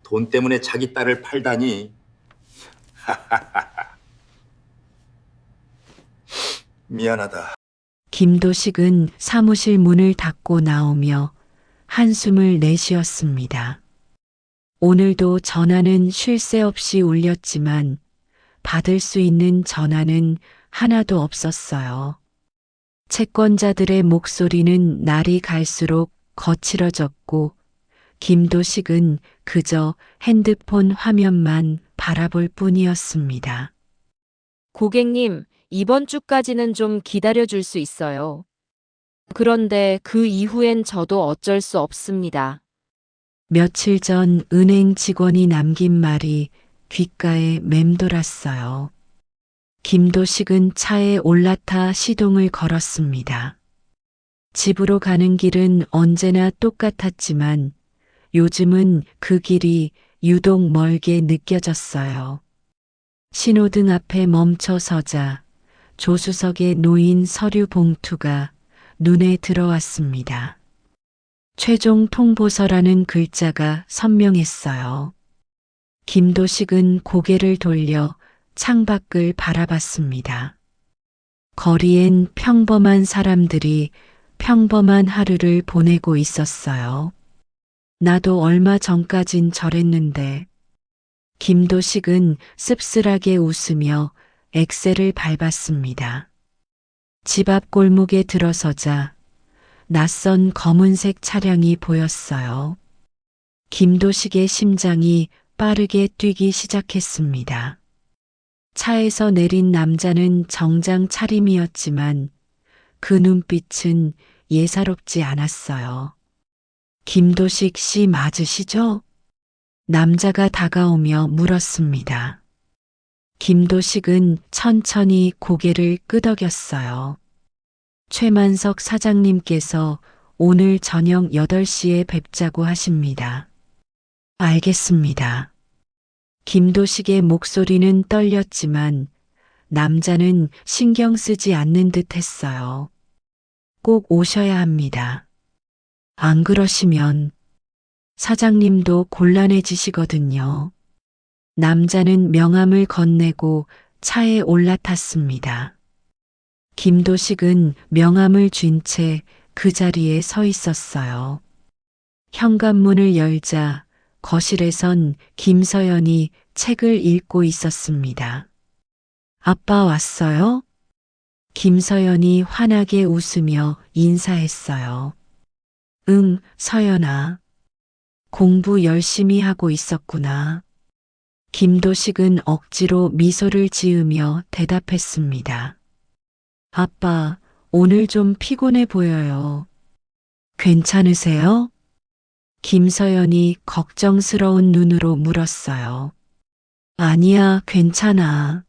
돈 때문에 자기 딸을 팔다니. 미안하다. 김도식은 사무실 문을 닫고 나오며 한숨을 내쉬었습니다. 오늘도 전화는 쉴 새 없이 울렸지만 받을 수 있는 전화는 하나도 없었어요. 채권자들의 목소리는 날이 갈수록 거칠어졌고 김도식은 그저 핸드폰 화면만 바라볼 뿐이었습니다. 고객님, 이번 주까지는 좀 기다려 줄 수 있어요. 그런데 그 이후엔 저도 어쩔 수 없습니다. 며칠 전 은행 직원이 남긴 말이 귓가에 맴돌았어요. 김도식은 차에 올라타 시동을 걸었습니다. 집으로 가는 길은 언제나 똑같았지만 요즘은 그 길이 유독 멀게 느껴졌어요. 신호등 앞에 멈춰 서자 조수석에 놓인 서류 봉투가 눈에 들어왔습니다. 최종 통보서라는 글자가 선명했어요. 김도식은 고개를 돌려 창밖을 바라봤습니다. 거리엔 평범한 사람들이 평범한 하루를 보내고 있었어요. 나도 얼마 전까진 저랬는데. 김도식은 씁쓸하게 웃으며 엑셀을 밟았습니다. 집 앞 골목에 들어서자 낯선 검은색 차량이 보였어요. 김도식의 심장이 빠르게 뛰기 시작했습니다. 차에서 내린 남자는 정장 차림이었지만 그 눈빛은 예사롭지 않았어요. 김도식 씨 맞으시죠? 남자가 다가오며 물었습니다. 김도식은 천천히 고개를 끄덕였어요. 최만석 사장님께서 오늘 저녁 8시에 뵙자고 하십니다. 알겠습니다. 김도식의 목소리는 떨렸지만 남자는 신경 쓰지 않는 듯 했어요. 꼭 오셔야 합니다. 안 그러시면 사장님도 곤란해지시거든요. 남자는 명함을 건네고 차에 올라탔습니다. 김도식은 명함을 쥔 채 그 자리에 서 있었어요. 현관문을 열자 거실에선 김서연이 책을 읽고 있었습니다. 아빠 왔어요? 김서연이 환하게 웃으며 인사했어요. 응, 서연아. 공부 열심히 하고 있었구나. 김도식은 억지로 미소를 지으며 대답했습니다. 아빠, 오늘 좀 피곤해 보여요. 괜찮으세요? 김서연이 걱정스러운 눈으로 물었어요. 아니야, 괜찮아.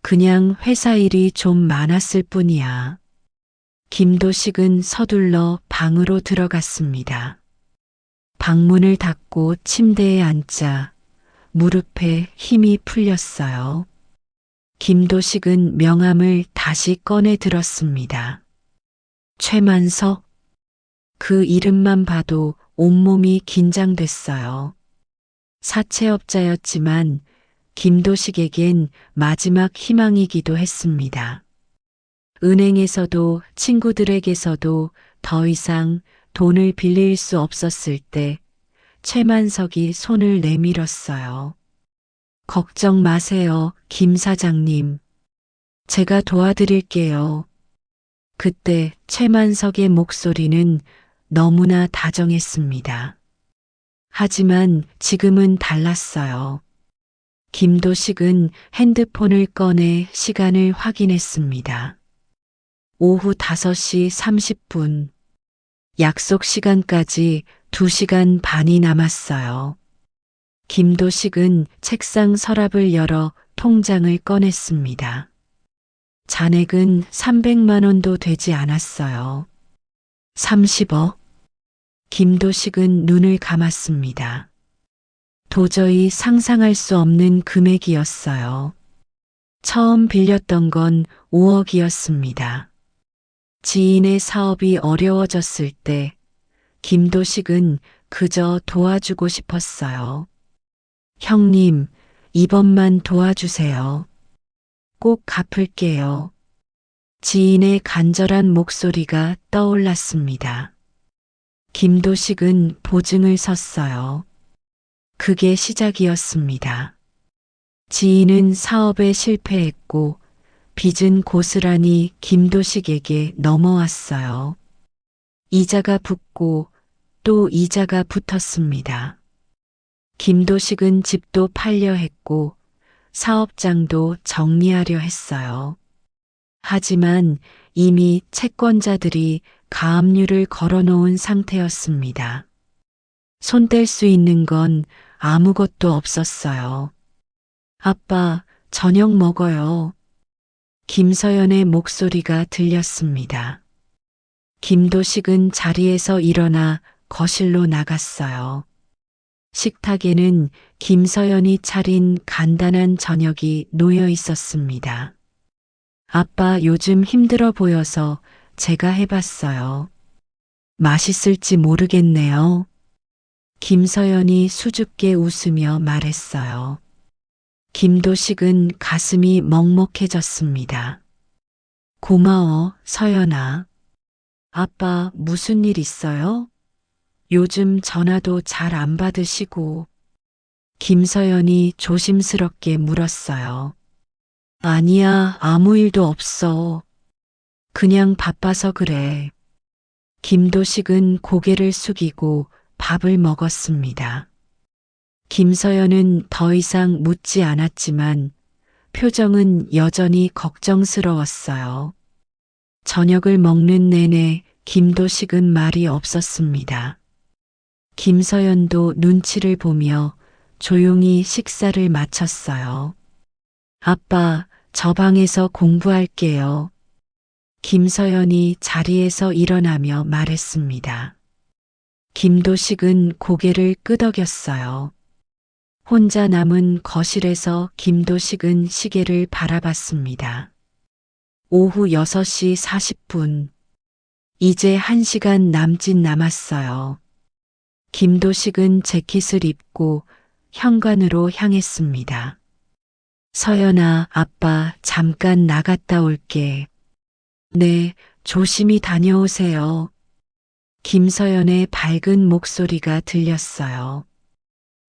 그냥 회사 일이 좀 많았을 뿐이야. 김도식은 서둘러 방으로 들어갔습니다. 방문을 닫고 침대에 앉자 무릎에 힘이 풀렸어요. 김도식은 명함을 다시 꺼내 들었습니다. 최만석. 그 이름만 봐도 온몸이 긴장됐어요. 사채업자였지만 김도식에겐 마지막 희망이기도 했습니다. 은행에서도 친구들에게서도 더 이상 돈을 빌릴 수 없었을 때 최만석이 손을 내밀었어요. 걱정 마세요, 김 사장님. 제가 도와드릴게요. 그때 최만석의 목소리는 너무나 다정했습니다. 하지만 지금은 달랐어요. 김도식은 핸드폰을 꺼내 시간을 확인했습니다. 오후 5시 30분. 약속 시간까지 2시간 반이 남았어요. 김도식은 책상 서랍을 열어 통장을 꺼냈습니다. 잔액은 300만 원도 되지 않았어요. 30억. 김도식은 눈을 감았습니다. 도저히 상상할 수 없는 금액이었어요. 처음 빌렸던 건 5억이었습니다. 지인의 사업이 어려워졌을 때 김도식은 그저 도와주고 싶었어요. 형님, 이번만 도와주세요. 꼭 갚을게요. 지인의 간절한 목소리가 떠올랐습니다. 김도식은 보증을 섰어요. 그게 시작이었습니다. 지인은 사업에 실패했고 빚은 고스란히 김도식에게 넘어왔어요. 이자가 붙고 또 이자가 붙었습니다. 김도식은 집도 팔려 했고 사업장도 정리하려 했어요. 하지만 이미 채권자들이 가압류를 걸어놓은 상태였습니다. 손댈 수 있는 건 아무것도 없었어요. 아빠, 저녁 먹어요. 김서연의 목소리가 들렸습니다. 김도식은 자리에서 일어나 거실로 나갔어요. 식탁에는 김서연이 차린 간단한 저녁이 놓여 있었습니다. 아빠 요즘 힘들어 보여서 제가 해봤어요. 맛있을지 모르겠네요. 김서연이 수줍게 웃으며 말했어요. 김도식은 가슴이 먹먹해졌습니다. 고마워, 서연아. 아빠 무슨 일 있어요? 요즘 전화도 잘 안 받으시고. 김서연이 조심스럽게 물었어요. 아니야, 아무 일도 없어. 그냥 바빠서 그래. 김도식은 고개를 숙이고 밥을 먹었습니다. 김서연은 더 이상 묻지 않았지만 표정은 여전히 걱정스러웠어요. 저녁을 먹는 내내 김도식은 말이 없었습니다. 김서연도 눈치를 보며 조용히 식사를 마쳤어요. 아빠, 저 방에서 공부할게요. 김서연이 자리에서 일어나며 말했습니다. 김도식은 고개를 끄덕였어요. 혼자 남은 거실에서 김도식은 시계를 바라봤습니다. 오후 6시 40분. 이제 1시간 남짓 남았어요. 김도식은 재킷을 입고 현관으로 향했습니다. 서연아, 아빠 잠깐 나갔다 올게. 네, 조심히 다녀오세요. 김서연의 밝은 목소리가 들렸어요.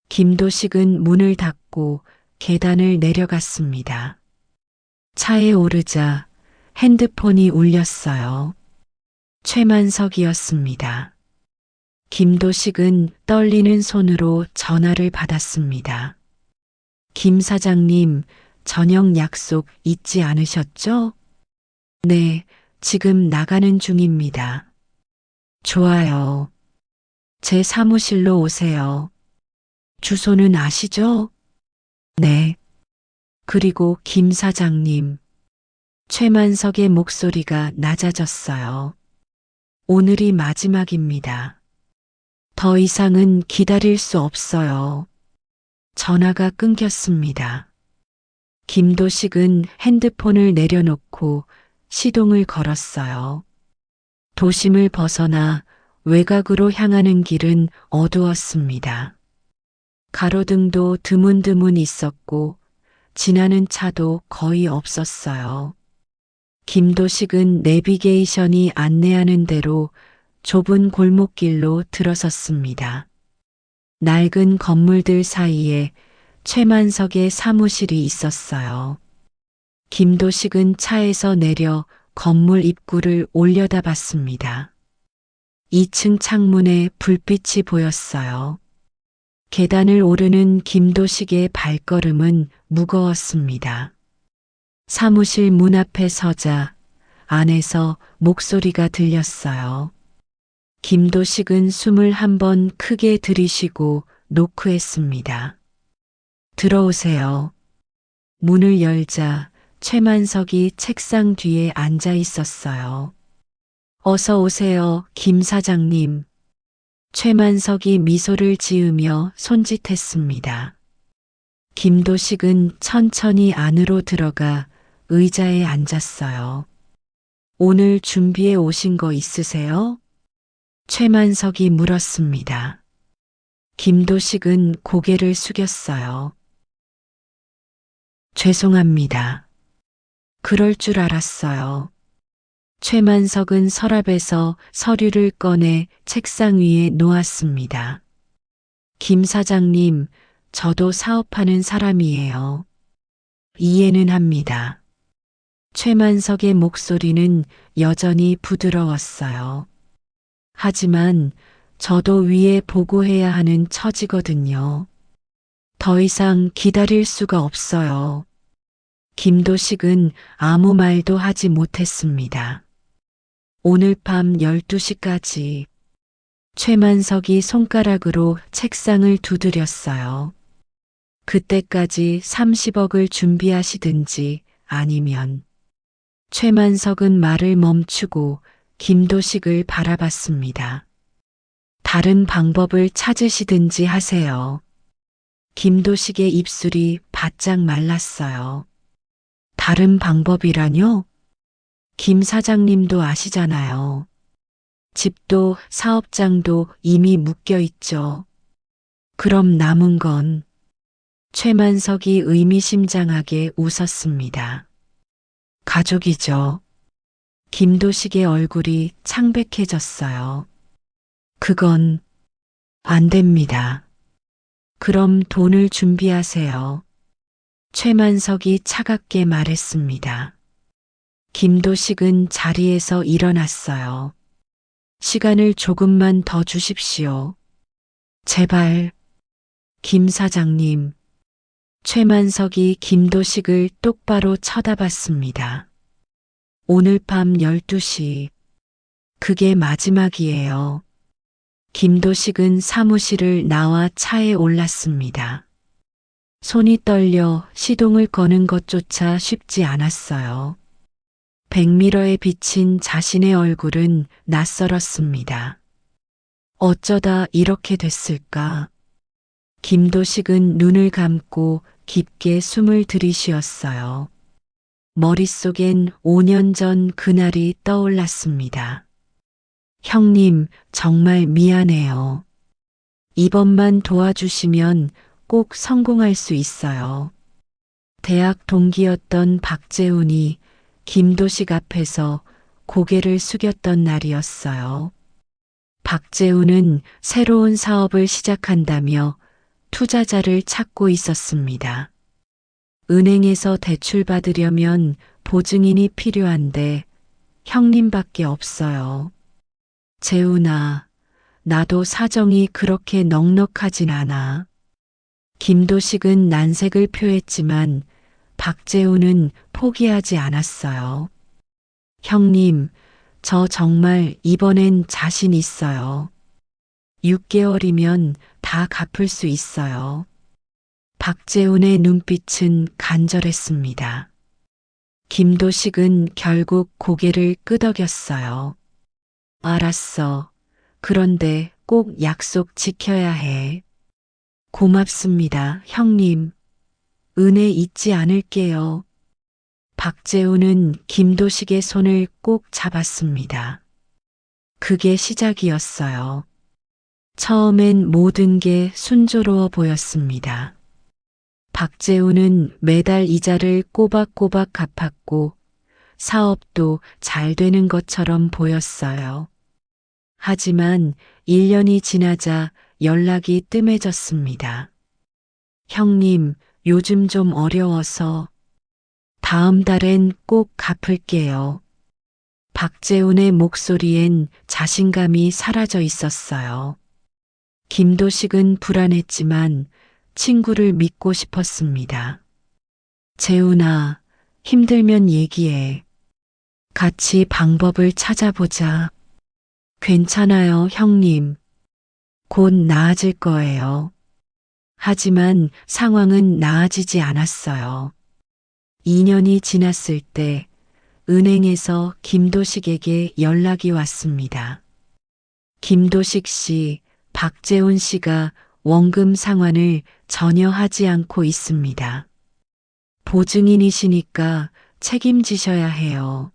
김도식은 문을 닫고 계단을 내려갔습니다. 차에 오르자 핸드폰이 울렸어요. 최만석이었습니다. 김도식은 떨리는 손으로 전화를 받았습니다. 김 사장님, 저녁 약속 잊지 않으셨죠? 네, 지금 나가는 중입니다. 좋아요. 제 사무실로 오세요. 주소는 아시죠? 네. 그리고 김 사장님. 최만석의 목소리가 낮아졌어요. 오늘이 마지막입니다. 더 이상은 기다릴 수 없어요. 전화가 끊겼습니다. 김도식은 핸드폰을 내려놓고 시동을 걸었어요. 도심을 벗어나 외곽으로 향하는 길은 어두웠습니다. 가로등도 드문드문 있었고 지나는 차도 거의 없었어요. 김도식은 내비게이션이 안내하는 대로 좁은 골목길로 들어섰습니다. 낡은 건물들 사이에 최만석의 사무실이 있었어요. 김도식은 차에서 내려 건물 입구를 올려다봤습니다. 2층 창문에 불빛이 보였어요. 계단을 오르는 김도식의 발걸음은 무거웠습니다. 사무실 문 앞에 서자 안에서 목소리가 들렸어요. 김도식은 숨을 한 번 크게 들이쉬고 노크했습니다. 들어오세요. 문을 열자 최만석이 책상 뒤에 앉아 있었어요. 어서 오세요, 김 사장님. 최만석이 미소를 지으며 손짓했습니다. 김도식은 천천히 안으로 들어가 의자에 앉았어요. 오늘 준비해 오신 거 있으세요? 최만석이 물었습니다. 김도식은 고개를 숙였어요. 죄송합니다. 그럴 줄 알았어요. 최만석은 서랍에서 서류를 꺼내 책상 위에 놓았습니다. 김 사장님, 저도 사업하는 사람이에요. 이해는 합니다. 최만석의 목소리는 여전히 부드러웠어요. 하지만 저도 위에 보고해야 하는 처지거든요. 더 이상 기다릴 수가 없어요. 김도식은 아무 말도 하지 못했습니다. 오늘 밤 12시까지 최만석이 손가락으로 책상을 두드렸어요. 그때까지 30억을 준비하시든지 아니면 최만석은 말을 멈추고 김도식을 바라봤습니다. 다른 방법을 찾으시든지 하세요. 김도식의 입술이 바짝 말랐어요. 다른 방법이라뇨? 김 사장님도 아시잖아요. 집도 사업장도 이미 묶여 있죠. 그럼 남은 건 최만석이 의미심장하게 웃었습니다. 가족이죠. 김도식의 얼굴이 창백해졌어요. 그건 안 됩니다. 그럼 돈을 준비하세요. 최만석이 차갑게 말했습니다. 김도식은 자리에서 일어났어요. 시간을 조금만 더 주십시오. 제발. 김 사장님. 최만석이 김도식을 똑바로 쳐다봤습니다. 오늘 밤 12시. 그게 마지막이에요. 김도식은 사무실을 나와 차에 올랐습니다. 손이 떨려 시동을 거는 것조차 쉽지 않았어요. 백미러에 비친 자신의 얼굴은 낯설었습니다. 어쩌다 이렇게 됐을까? 김도식은 눈을 감고 깊게 숨을 들이쉬었어요. 머릿속엔 5년 전 그날이 떠올랐습니다. 형님, 정말 미안해요. 이번만 도와주시면 꼭 성공할 수 있어요. 대학 동기였던 박재훈이 김도식 앞에서 고개를 숙였던 날이었어요. 박재훈은 새로운 사업을 시작한다며 투자자를 찾고 있었습니다. 은행에서 대출 받으려면 보증인이 필요한데 형님밖에 없어요. 재훈아, 나도 사정이 그렇게 넉넉하진 않아. 김도식은 난색을 표했지만 박재훈은 포기하지 않았어요. 형님, 저 정말 이번엔 자신 있어요. 6개월이면 다 갚을 수 있어요. 박재훈의 눈빛은 간절했습니다. 김도식은 결국 고개를 끄덕였어요. 알았어. 그런데 꼭 약속 지켜야 해. 고맙습니다, 형님. 은혜 잊지 않을게요. 박재훈은 김도식의 손을 꼭 잡았습니다. 그게 시작이었어요. 처음엔 모든 게 순조로워 보였습니다. 박재훈은 매달 이자를 꼬박꼬박 갚았고 사업도 잘 되는 것처럼 보였어요. 하지만 1년이 지나자 연락이 뜸해졌습니다. 형님, 요즘 좀 어려워서 다음 달엔 꼭 갚을게요. 박재훈의 목소리엔 자신감이 사라져 있었어요. 김도식은 불안했지만 친구를 믿고 싶었습니다. 재훈아, 힘들면 얘기해. 같이 방법을 찾아보자. 괜찮아요, 형님. 곧 나아질 거예요. 하지만 상황은 나아지지 않았어요. 2년이 지났을 때 은행에서 김도식에게 연락이 왔습니다. 김도식 씨, 박재훈 씨가 원금 상환을 전혀 하지 않고 있습니다. 보증인이시니까 책임지셔야 해요.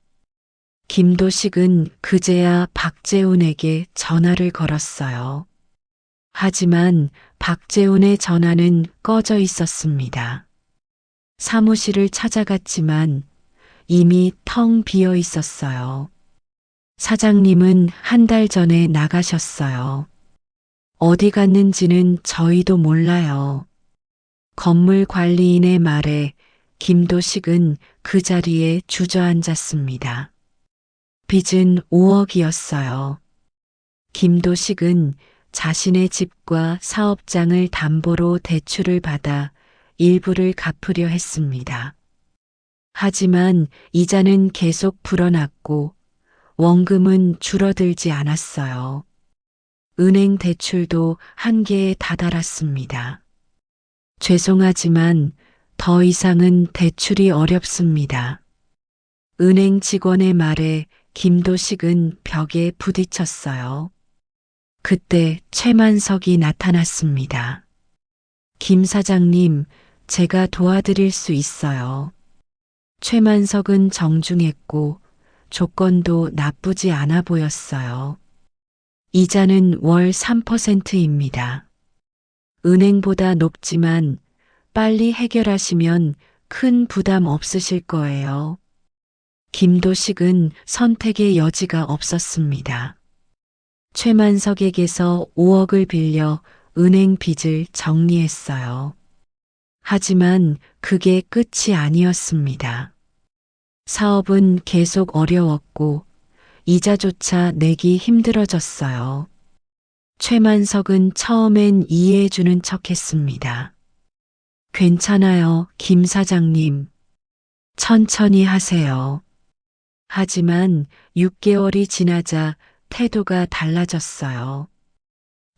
김도식은 그제야 박재훈에게 전화를 걸었어요. 하지만 박재훈의 전화는 꺼져 있었습니다. 사무실을 찾아갔지만 이미 텅 비어 있었어요. 사장님은 한 달 전에 나가셨어요. 어디 갔는지는 저희도 몰라요. 건물 관리인의 말에 김도식은 그 자리에 주저앉았습니다. 빚은 5억이었어요. 김도식은 자신의 집과 사업장을 담보로 대출을 받아 일부를 갚으려 했습니다. 하지만 이자는 계속 불어났고 원금은 줄어들지 않았어요. 은행 대출도 한계에 다다랐습니다. 죄송하지만 더 이상은 대출이 어렵습니다. 은행 직원의 말에 김도식은 벽에 부딪혔어요. 그때 최만석이 나타났습니다. 김 사장님, 제가 도와드릴 수 있어요. 최만석은 정중했고 조건도 나쁘지 않아 보였어요. 이자는 월 3%입니다. 은행보다 높지만 빨리 해결하시면 큰 부담 없으실 거예요. 김도식은 선택의 여지가 없었습니다. 최만석에게서 5억을 빌려 은행 빚을 정리했어요. 하지만 그게 끝이 아니었습니다. 사업은 계속 어려웠고 이자조차 내기 힘들어졌어요. 최만석은 처음엔 이해해주는 척했습니다. 괜찮아요, 김 사장님. 천천히 하세요. 하지만 6개월이 지나자 태도가 달라졌어요.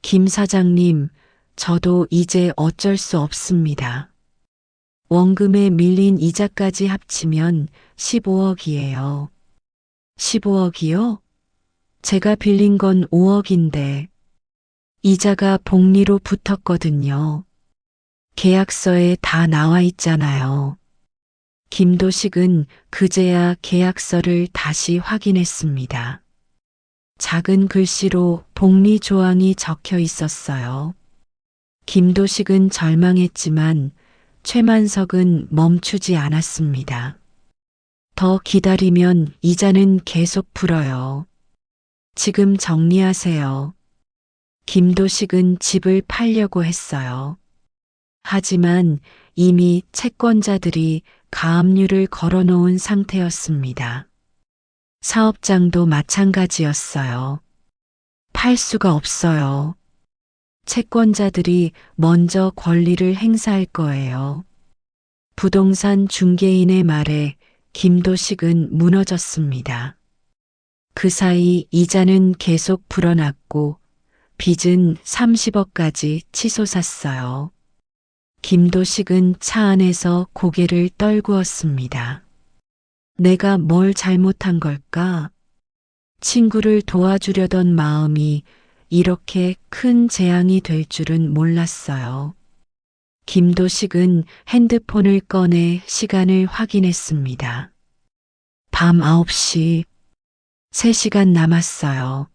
김 사장님, 저도 이제 어쩔 수 없습니다. 원금에 밀린 이자까지 합치면 15억이에요. 15억이요? 제가 빌린 건 5억인데 이자가 복리로 붙었거든요. 계약서에 다 나와 있잖아요. 김도식은 그제야 계약서를 다시 확인했습니다. 작은 글씨로 복리 조항이 적혀 있었어요. 김도식은 절망했지만 최만석은 멈추지 않았습니다. 더 기다리면 이자는 계속 불어요. 지금 정리하세요. 김도식은 집을 팔려고 했어요. 하지만 이미 채권자들이 가압류를 걸어놓은 상태였습니다. 사업장도 마찬가지였어요. 팔 수가 없어요. 채권자들이 먼저 권리를 행사할 거예요. 부동산 중개인의 말에 김도식은 무너졌습니다. 그 사이 이자는 계속 불어났고 빚은 30억까지 치솟았어요. 김도식은 차 안에서 고개를 떨구었습니다. 내가 뭘 잘못한 걸까? 친구를 도와주려던 마음이 이렇게 큰 재앙이 될 줄은 몰랐어요. 김도식은 핸드폰을 꺼내 시간을 확인했습니다. 밤 9시, 3시간 남았어요.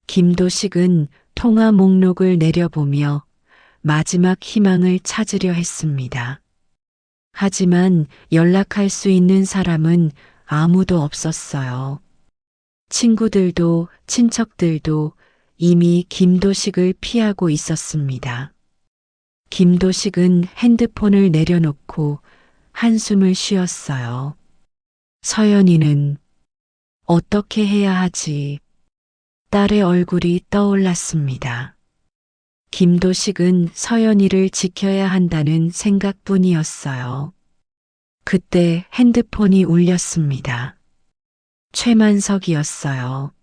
김도식은 통화 목록을 내려보며 마지막 희망을 찾으려 했습니다. 하지만 연락할 수 있는 사람은 아무도 없었어요. 친구들도 친척들도 이미 김도식을 피하고 있었습니다. 김도식은 핸드폰을 내려놓고 한숨을 쉬었어요. 서연이는 어떻게 해야 하지? 딸의 얼굴이 떠올랐습니다. 김도식은 서연이를 지켜야 한다는 생각뿐이었어요. 그때 핸드폰이 울렸습니다. 최만석이었어요.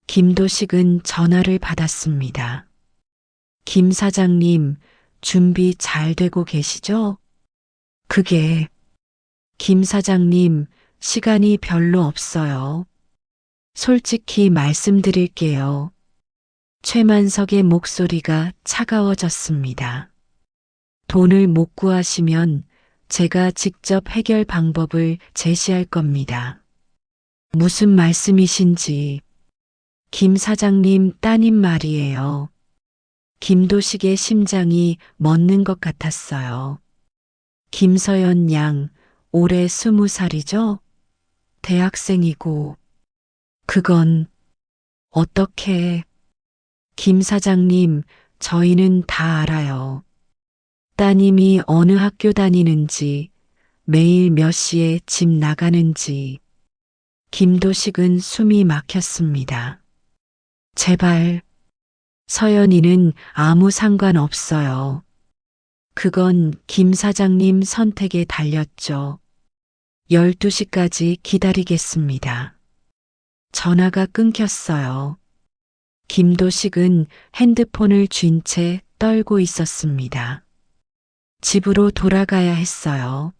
김도식은 전화를 받았습니다. 김 사장님, 준비 잘 되고 계시죠? 그게, 김 사장님, 시간이 별로 없어요. 솔직히 말씀드릴게요. 최만석의 목소리가 차가워졌습니다. 돈을 못 구하시면 제가 직접 해결 방법을 제시할 겁니다. 무슨 말씀이신지. 김 사장님 따님 말이에요. 김도식의 심장이 멎는 것 같았어요. 김서연 양, 올해 20살이죠? 대학생이고, 그건 어떻게, 김 사장님, 저희는 다 알아요. 따님이 어느 학교 다니는지, 매일 몇 시에 집 나가는지. 김도식은 숨이 막혔습니다. 제발, 서연이는 아무 상관없어요. 그건 김 사장님 선택에 달렸죠. 12시까지 기다리겠습니다. 전화가 끊겼어요. 김도식은 핸드폰을 쥔 채 떨고 있었습니다. 집으로 돌아가야 했어요.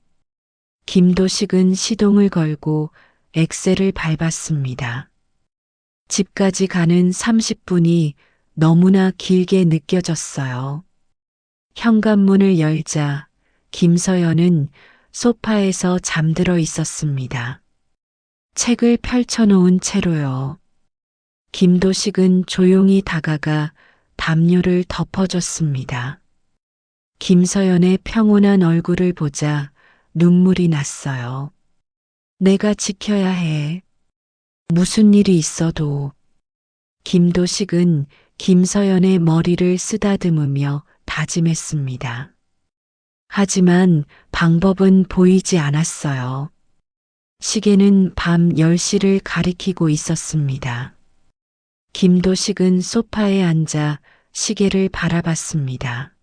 김도식은 시동을 걸고 엑셀을 밟았습니다. 집까지 가는 30분이 너무나 길게 느껴졌어요. 현관문을 열자 김서연은 소파에서 잠들어 있었습니다. 책을 펼쳐놓은 채로요. 김도식은 조용히 다가가 담요를 덮어줬습니다. 김서연의 평온한 얼굴을 보자 눈물이 났어요. 내가 지켜야 해. 무슨 일이 있어도. 김도식은 김서연의 머리를 쓰다듬으며 다짐했습니다. 하지만 방법은 보이지 않았어요. 시계는 밤 10시를 가리키고 있었습니다. 김도식은 소파에 앉아 시계를 바라봤습니다.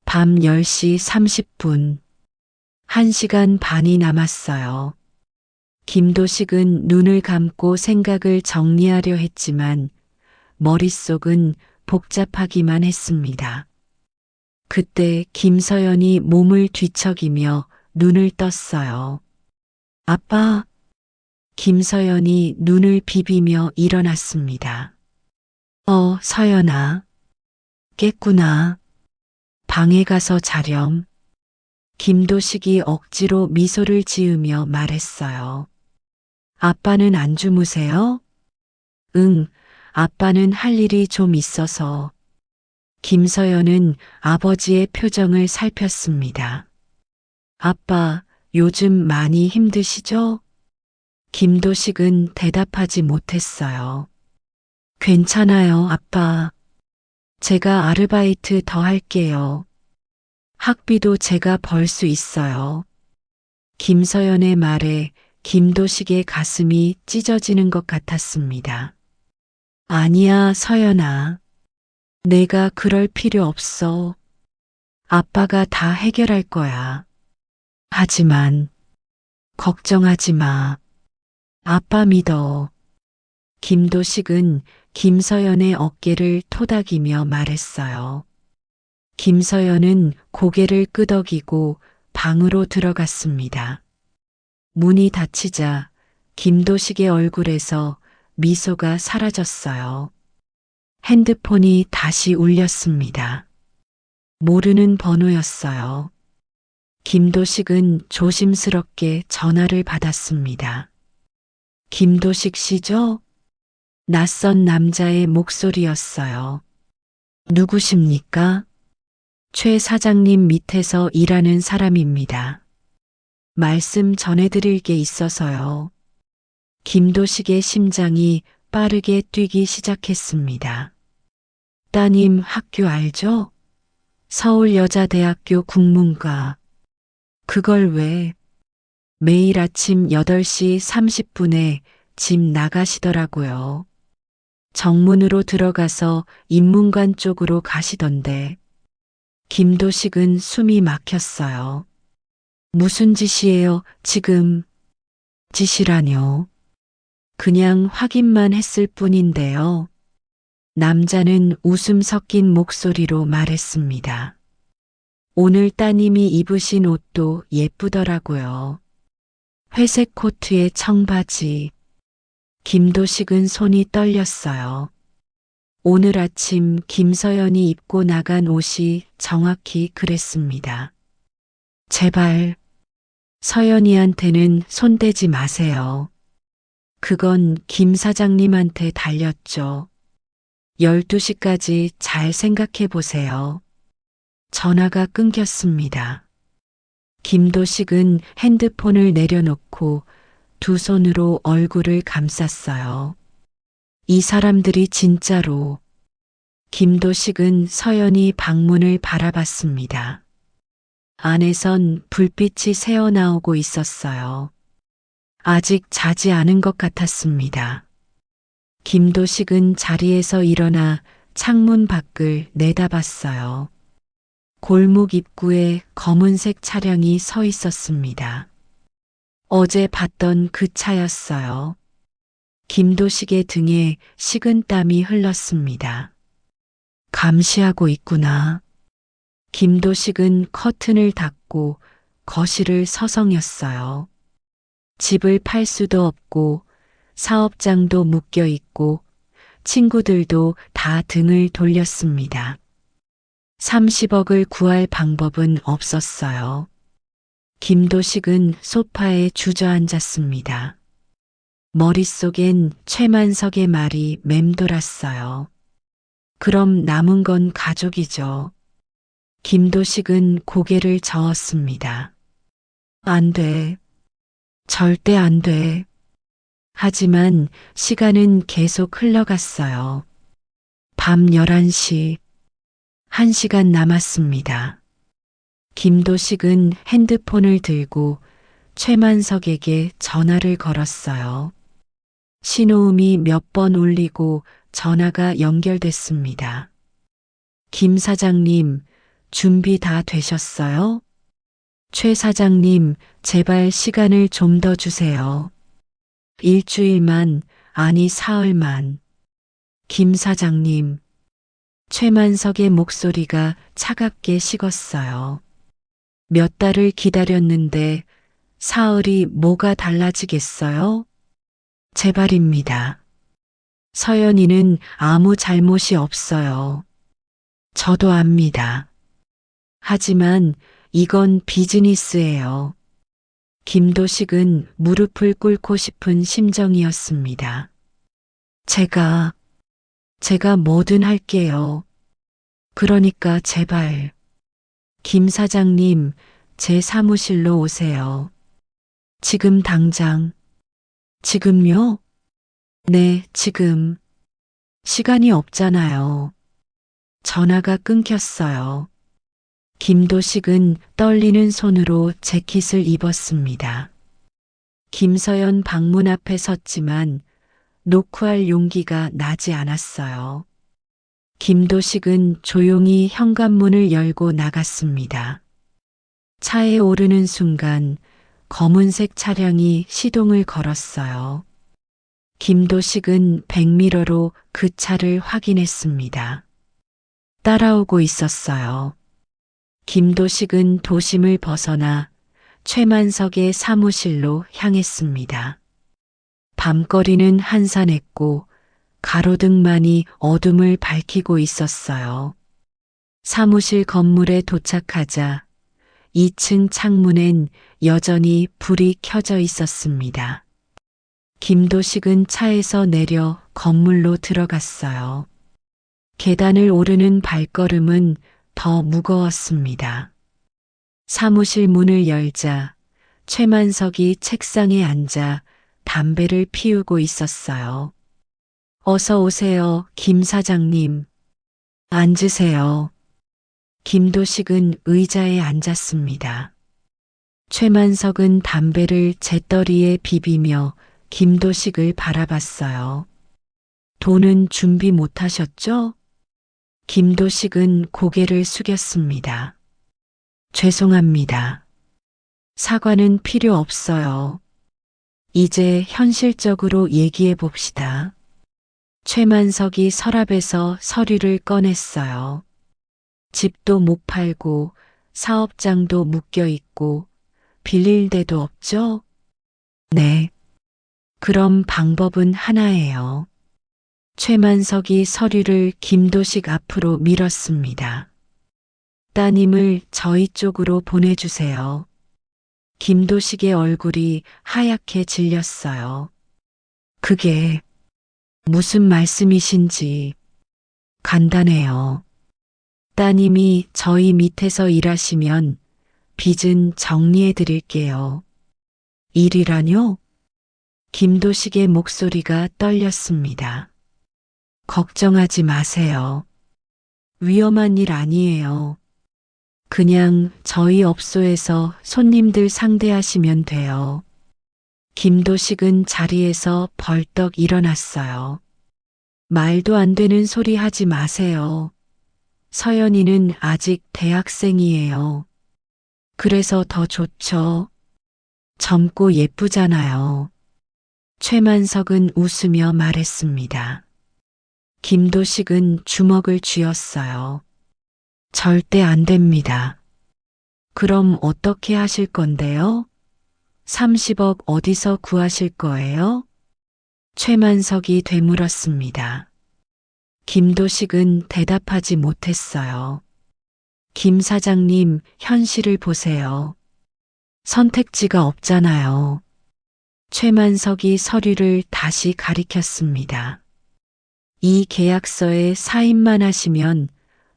밤 10시 30분. 1시간 반이 남았어요. 김도식은 눈을 감고 생각을 정리하려 했지만 머릿속은 복잡하기만 했습니다. 그때 김서연이 몸을 뒤척이며 눈을 떴어요. 아빠! 김서연이 눈을 비비며 일어났습니다. 서연아. 깼구나. 방에 가서 자렴. 김도식이 억지로 미소를 지으며 말했어요. 아빠는 안 주무세요? 응, 아빠는 할 일이 좀 있어서. 김서연은 아버지의 표정을 살폈습니다. 아빠, 요즘 많이 힘드시죠? 김도식은 대답하지 못했어요. 괜찮아요, 아빠. 제가 아르바이트 더 할게요. 학비도 제가 벌 수 있어요. 김서연의 말에 김도식의 가슴이 찢어지는 것 같았습니다. 아니야, 서연아. 내가 그럴 필요 없어. 아빠가 다 해결할 거야. 하지만, 걱정하지 마. 아빠 믿어. 김도식은 김서연의 어깨를 토닥이며 말했어요. 김서연은 고개를 끄덕이고 방으로 들어갔습니다. 문이 닫히자 김도식의 얼굴에서 미소가 사라졌어요. 핸드폰이 다시 울렸습니다. 모르는 번호였어요. 김도식은 조심스럽게 전화를 받았습니다. 김도식 씨죠? 낯선 남자의 목소리였어요. 누구십니까? 최 사장님 밑에서 일하는 사람입니다. 말씀 전해드릴 게 있어서요. 김도식의 심장이 빠르게 뛰기 시작했습니다. 따님 학교 알죠? 서울여자대학교 국문과. 그걸 왜? 매일 아침 8시 30분에 집 나가시더라고요. 정문으로 들어가서 인문관 쪽으로 가시던데. 김도식은 숨이 막혔어요. 무슨 짓이에요, 지금? 짓이라뇨. 그냥 확인만 했을 뿐인데요. 남자는 웃음 섞인 목소리로 말했습니다. 오늘 따님이 입으신 옷도 예쁘더라고요. 회색 코트에 청바지. 김도식은 손이 떨렸어요. 오늘 아침 김서연이 입고 나간 옷이 정확히 그랬습니다. 제발, 서연이한테는 손대지 마세요. 그건 김 사장님한테 달렸죠. 12시까지 잘 생각해 보세요. 전화가 끊겼습니다. 김도식은 핸드폰을 내려놓고 두 손으로 얼굴을 감쌌어요. 이 사람들이 진짜로. 김도식은 서연이 방문을 바라봤습니다. 안에선 불빛이 새어나오고 있었어요. 아직 자지 않은 것 같았습니다. 김도식은 자리에서 일어나 창문 밖을 내다봤어요. 골목 입구에 검은색 차량이 서 있었습니다. 어제 봤던 그 차였어요. 김도식의 등에 식은땀이 흘렀습니다. 감시하고 있구나. 김도식은 커튼을 닫고 거실을 서성였어요. 집을 팔 수도 없고 사업장도 묶여 있고 친구들도 다 등을 돌렸습니다. 30억을 구할 방법은 없었어요. 김도식은 소파에 주저앉았습니다. 머릿속엔 최만석의 말이 맴돌았어요. 그럼 남은 건 가족이죠. 김도식은 고개를 저었습니다. 안 돼. 절대 안 돼. 하지만 시간은 계속 흘러갔어요. 밤 11시, 1시간 남았습니다. 김도식은 핸드폰을 들고 최만석에게 전화를 걸었어요. 신호음이 몇 번 울리고 전화가 연결됐습니다. 김 사장님, 준비 다 되셨어요? 최 사장님, 제발 시간을 좀 더 주세요. 일주일만, 아니 사흘만. 김 사장님. 최만석의 목소리가 차갑게 식었어요. 몇 달을 기다렸는데 사흘이 뭐가 달라지겠어요? 제발입니다. 서연이는 아무 잘못이 없어요. 저도 압니다. 하지만 이건 비즈니스예요. 김도식은 무릎을 꿇고 싶은 심정이었습니다. 제가 뭐든 할게요. 그러니까 제발. 김 사장님, 제 사무실로 오세요. 지금 당장. 지금요? 네, 지금. 시간이 없잖아요. 전화가 끊겼어요. 김도식은 떨리는 손으로 재킷을 입었습니다. 김서연 방문 앞에 섰지만 노크할 용기가 나지 않았어요. 김도식은 조용히 현관문을 열고 나갔습니다. 차에 오르는 순간 검은색 차량이 시동을 걸었어요. 김도식은 백미러로 그 차를 확인했습니다. 따라오고 있었어요. 김도식은 도심을 벗어나 최만석의 사무실로 향했습니다. 밤거리는 한산했고 가로등만이 어둠을 밝히고 있었어요. 사무실 건물에 도착하자 2층 창문엔 여전히 불이 켜져 있었습니다. 김도식은 차에서 내려 건물로 들어갔어요. 계단을 오르는 발걸음은 더 무거웠습니다. 사무실 문을 열자 최만석이 책상에 앉아 담배를 피우고 있었어요. 어서 오세요, 김 사장님. 앉으세요. 김도식은 의자에 앉았습니다. 최만석은 담배를 재떨이에 비비며 김도식을 바라봤어요. 돈은 준비 못하셨죠? 김도식은 고개를 숙였습니다. 죄송합니다. 사과는 필요 없어요. 이제 현실적으로 얘기해 봅시다. 최만석이 서랍에서 서류를 꺼냈어요. 집도 못 팔고 사업장도 묶여 있고 빌릴 데도 없죠? 네. 그럼 방법은 하나예요. 최만석이 서류를 김도식 앞으로 밀었습니다. 따님을 저희 쪽으로 보내주세요. 김도식의 얼굴이 하얗게 질렸어요. 그게 무슨 말씀이신지. 간단해요. 따님이 저희 밑에서 일하시면 빚은 정리해 드릴게요. 일이라뇨? 김도식의 목소리가 떨렸습니다. 걱정하지 마세요. 위험한 일 아니에요. 그냥 저희 업소에서 손님들 상대하시면 돼요. 김도식은 자리에서 벌떡 일어났어요. 말도 안 되는 소리 하지 마세요. 서연이는 아직 대학생이에요. 그래서 더 좋죠. 젊고 예쁘잖아요. 최만석은 웃으며 말했습니다. 김도식은 주먹을 쥐었어요. 절대 안 됩니다. 그럼 어떻게 하실 건데요? 30억 어디서 구하실 거예요? 최만석이 되물었습니다. 김도식은 대답하지 못했어요. 김 사장님, 현실을 보세요. 선택지가 없잖아요. 최만석이 서류를 다시 가리켰습니다. 이 계약서에 사인만 하시면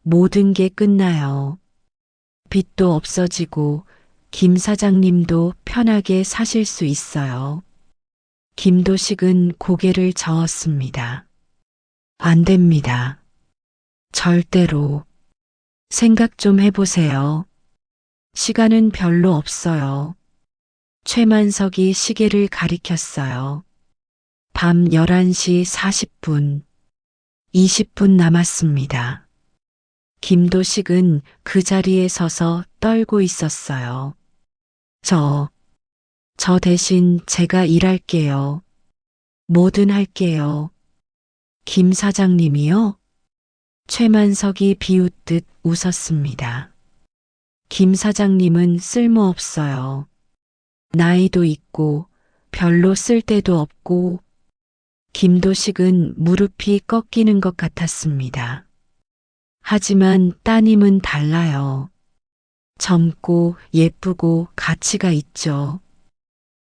모든 게 끝나요. 빚도 없어지고 김 사장님도 편하게 사실 수 있어요. 김도식은 고개를 저었습니다. 안 됩니다. 절대로. 생각 좀 해보세요. 시간은 별로 없어요. 최만석이 시계를 가리켰어요. 밤 11시 40분. 20분 남았습니다. 김도식은 그 자리에 서서 떨고 있었어요. 저 대신 제가 일할게요. 뭐든 할게요. 김 사장님이요? 최만석이 비웃듯 웃었습니다. 김 사장님은 쓸모없어요. 나이도 있고 별로 쓸데도 없고. 김도식은 무릎이 꺾이는 것 같았습니다. 하지만 따님은 달라요. 젊고 예쁘고 가치가 있죠.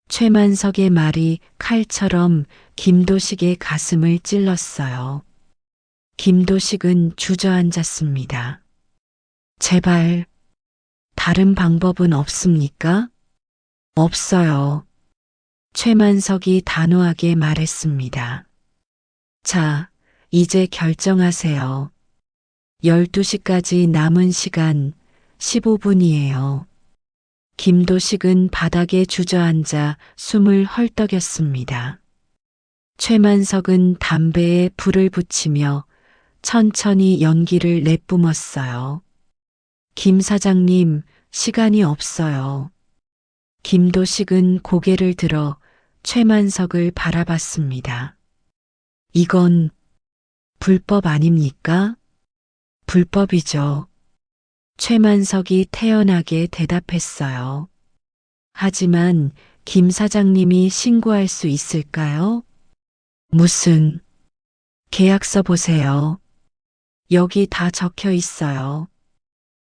최만석의 말이 칼처럼 김도식의 가슴을 찔렀어요. 김도식은 주저앉았습니다. 제발, 다른 방법은 없습니까? 없어요. 최만석이 단호하게 말했습니다. 자, 이제 결정하세요. 12시까지 남은 시간 15분이에요. 김도식은 바닥에 주저앉아 숨을 헐떡였습니다. 최만석은 담배에 불을 붙이며 천천히 연기를 내뿜었어요. 김 사장님, 시간이 없어요. 김도식은 고개를 들어 최만석을 바라봤습니다. 이건 불법 아닙니까? 불법이죠. 최만석이 태연하게 대답했어요. 하지만 김 사장님이 신고할 수 있을까요? 무슨 계약서 보세요. 여기 다 적혀 있어요.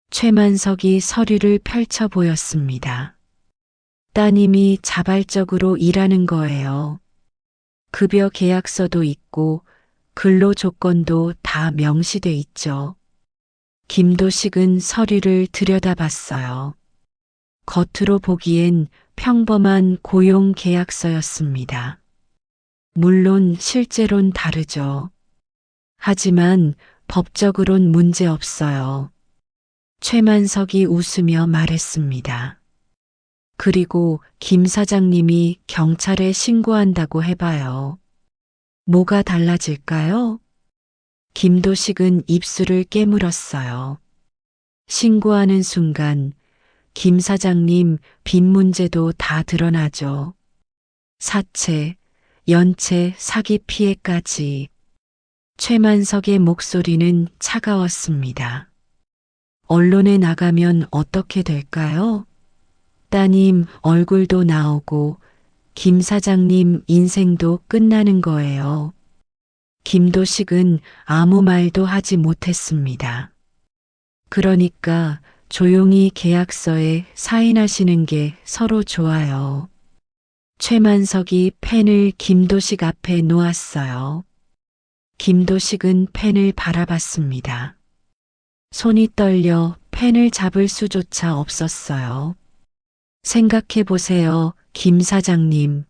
최만석이 서류를 펼쳐 보였습니다. 따님이 자발적으로 일하는 거예요. 급여 계약서도 있고 근로 조건도 다 명시돼 있죠. 김도식은 서류를 들여다봤어요. 겉으로 보기엔 평범한 고용 계약서였습니다. 물론 실제론 다르죠. 하지만 법적으론 문제 없어요. 최만석이 웃으며 말했습니다. 그리고 김 사장님이 경찰에 신고한다고 해봐요. 뭐가 달라질까요? 김도식은 입술을 깨물었어요. 신고하는 순간 김 사장님 빚 문제도 다 드러나죠. 사채, 연체, 사기 피해까지. 최만석의 목소리는 차가웠습니다. 언론에 나가면 어떻게 될까요? 따님 얼굴도 나오고 김 사장님 인생도 끝나는 거예요. 김도식은 아무 말도 하지 못했습니다. 그러니까 조용히 계약서에 사인하시는 게 서로 좋아요. 최만석이 펜을 김도식 앞에 놓았어요. 김도식은 펜을 바라봤습니다. 손이 떨려 펜을 잡을 수조차 없었어요. 생각해 보세요, 김 사장님.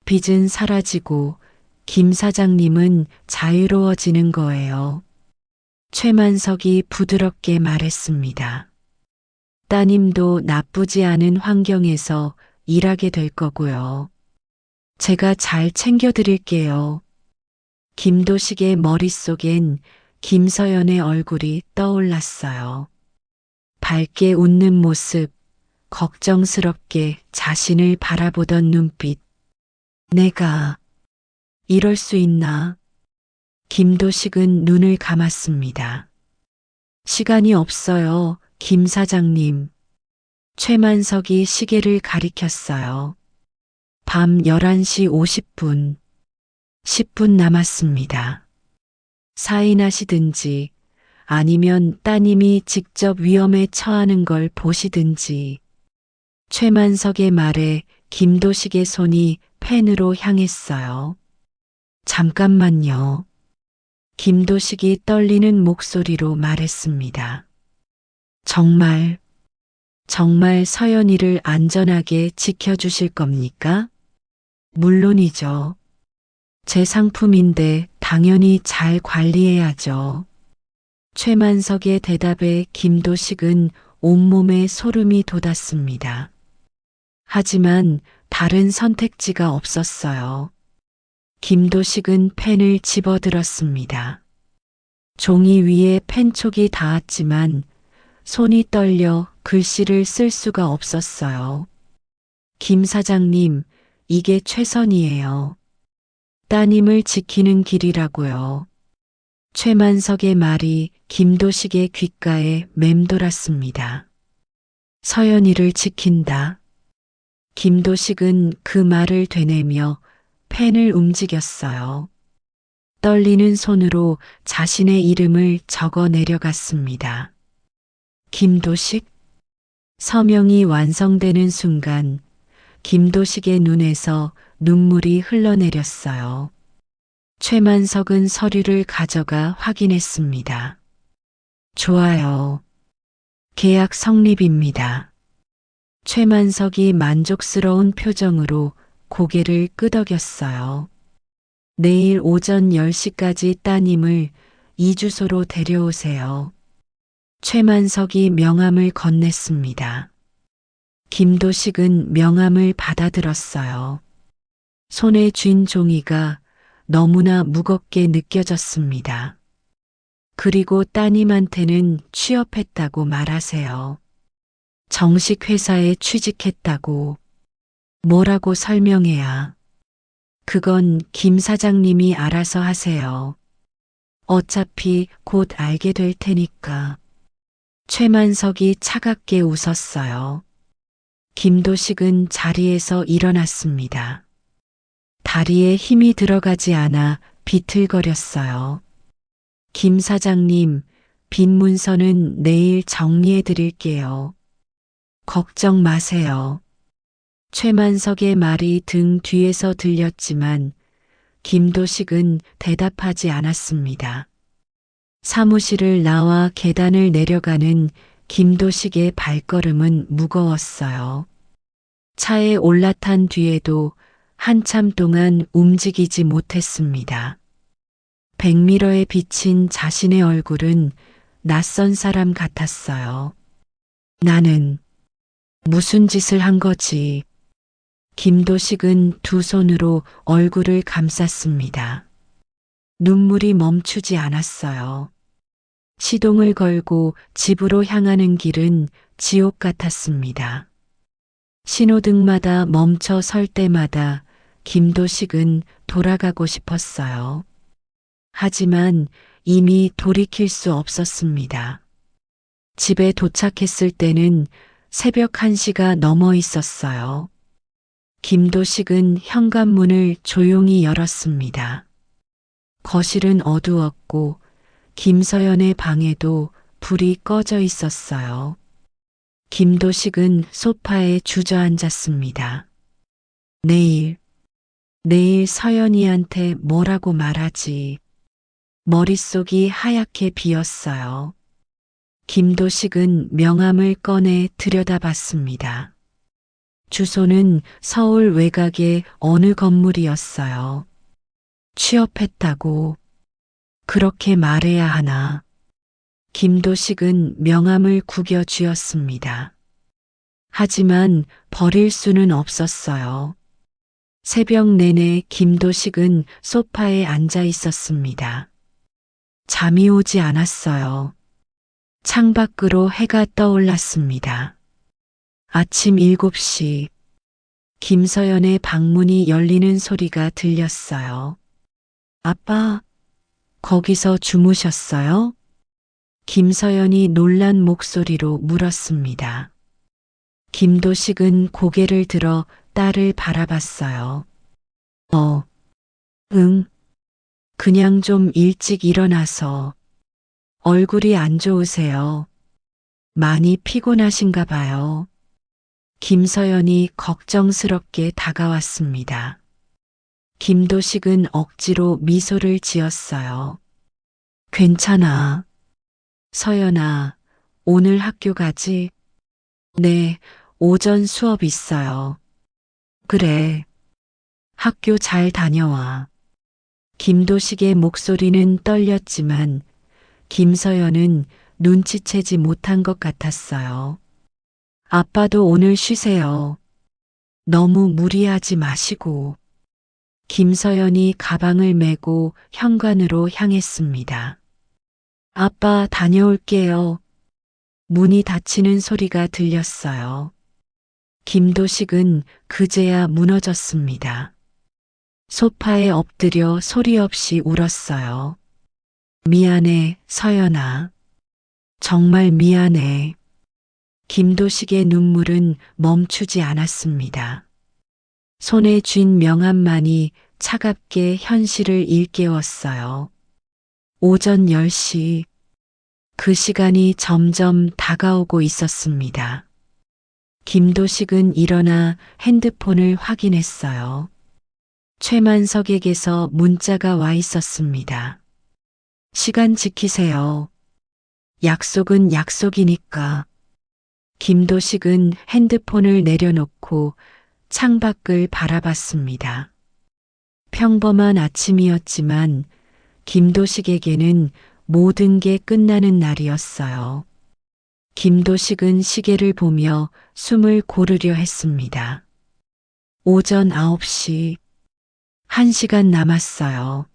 빚은 사라지고 김 사장님은 자유로워지는 거예요. 최만석이 부드럽게 말했습니다. 따님도 나쁘지 않은 환경에서 일하게 될 거고요. 제가 잘 챙겨드릴게요. 김도식의 머릿속엔 김서연의 얼굴이 떠올랐어요. 밝게 웃는 모습, 걱정스럽게 자신을 바라보던 눈빛. 내가 이럴 수 있나? 김도식은 눈을 감았습니다. 시간이 없어요, 김 사장님. 최만석이 시계를 가리켰어요. 밤 11시 50분. 10분 남았습니다. 사인하시든지 아니면 따님이 직접 위험에 처하는 걸 보시든지. 최만석의 말에 김도식의 손이 펜으로 향했어요. 잠깐만요. 김도식이 떨리는 목소리로 말했습니다. 정말 서연이를 안전하게 지켜주실 겁니까? 물론이죠. 제 상품인데 당연히 잘 관리해야죠. 최만석의 대답에 김도식은 온몸에 소름이 돋았습니다. 하지만 다른 선택지가 없었어요. 김도식은 펜을 집어들었습니다. 종이 위에 펜촉이 닿았지만 손이 떨려 글씨를 쓸 수가 없었어요. 김 사장님, 이게 최선이에요. 따님을 지키는 길이라고요. 최만석의 말이 김도식의 귓가에 맴돌았습니다. 서연이를 지킨다. 김도식은 그 말을 되뇌며 펜을 움직였어요. 떨리는 손으로 자신의 이름을 적어 내려갔습니다. 김도식? 서명이 완성되는 순간 김도식의 눈에서 눈물이 흘러내렸어요. 최만석은 서류를 가져가 확인했습니다. 좋아요. 계약 성립입니다. 최만석이 만족스러운 표정으로 고개를 끄덕였어요. 내일 오전 10시까지 따님을 이 주소로 데려오세요. 최만석이 명함을 건넸습니다. 김도식은 명함을 받아들었어요. 손에 쥔 종이가 너무나 무겁게 느껴졌습니다. 그리고 따님한테는 취업했다고 말하세요. 정식 회사에 취직했다고. 뭐라고 설명해야. 그건 김 사장님이 알아서 하세요. 어차피 곧 알게 될 테니까. 최만석이 차갑게 웃었어요. 김도식은 자리에서 일어났습니다. 다리에 힘이 들어가지 않아 비틀거렸어요. 김 사장님, 빈 문서는 내일 정리해 드릴게요. 걱정 마세요. 최만석의 말이 등 뒤에서 들렸지만 김도식은 대답하지 않았습니다. 사무실을 나와 계단을 내려가는 김도식의 발걸음은 무거웠어요. 차에 올라탄 뒤에도 한참 동안 움직이지 못했습니다. 백미러에 비친 자신의 얼굴은 낯선 사람 같았어요. 나는 무슨 짓을 한 거지? 김도식은 두 손으로 얼굴을 감쌌습니다. 눈물이 멈추지 않았어요. 시동을 걸고 집으로 향하는 길은 지옥 같았습니다. 신호등마다 멈춰 설 때마다 김도식은 돌아가고 싶었어요. 하지만 이미 돌이킬 수 없었습니다. 집에 도착했을 때는 새벽 1시가 넘어 있었어요. 김도식은 현관문을 조용히 열었습니다. 거실은 어두웠고 김서연의 방에도 불이 꺼져 있었어요. 김도식은 소파에 주저앉았습니다. 내일 서연이한테 뭐라고 말하지? 머릿속이 하얗게 비었어요. 김도식은 명함을 꺼내 들여다봤습니다. 주소는 서울 외곽의 어느 건물이었어요. 취업했다고 그렇게 말해야 하나. 김도식은 명함을 구겨 쥐었습니다. 하지만 버릴 수는 없었어요. 새벽 내내 김도식은 소파에 앉아 있었습니다. 잠이 오지 않았어요. 창밖으로 해가 떠올랐습니다. 아침 7시, 김서연의 방문이 열리는 소리가 들렸어요. 아빠, 거기서 주무셨어요? 김서연이 놀란 목소리로 물었습니다. 김도식은 고개를 들어 딸을 바라봤어요. 응. 그냥 좀 일찍 일어나서. 얼굴이 안 좋으세요. 많이 피곤하신가 봐요. 김서연이 걱정스럽게 다가왔습니다. 김도식은 억지로 미소를 지었어요. 괜찮아. 서연아, 오늘 학교 가지? 네, 오전 수업 있어요. 그래. 학교 잘 다녀와. 김도식의 목소리는 떨렸지만 김서연은 눈치채지 못한 것 같았어요. 아빠도 오늘 쉬세요. 너무 무리하지 마시고. 김서연이 가방을 메고 현관으로 향했습니다. 아빠 다녀올게요. 문이 닫히는 소리가 들렸어요. 김도식은 그제야 무너졌습니다. 소파에 엎드려 소리 없이 울었어요. 미안해, 서연아. 정말 미안해. 김도식의 눈물은 멈추지 않았습니다. 손에 쥔 명함만이 차갑게 현실을 일깨웠어요. 오전 10시. 그 시간이 점점 다가오고 있었습니다. 김도식은 일어나 핸드폰을 확인했어요. 최만석에게서 문자가 와 있었습니다. 시간 지키세요. 약속은 약속이니까. 김도식은 핸드폰을 내려놓고 창밖을 바라봤습니다. 평범한 아침이었지만 김도식에게는 모든 게 끝나는 날이었어요. 김도식은 시계를 보며 숨을 고르려 했습니다. 오전 9시, 1시간 남았어요.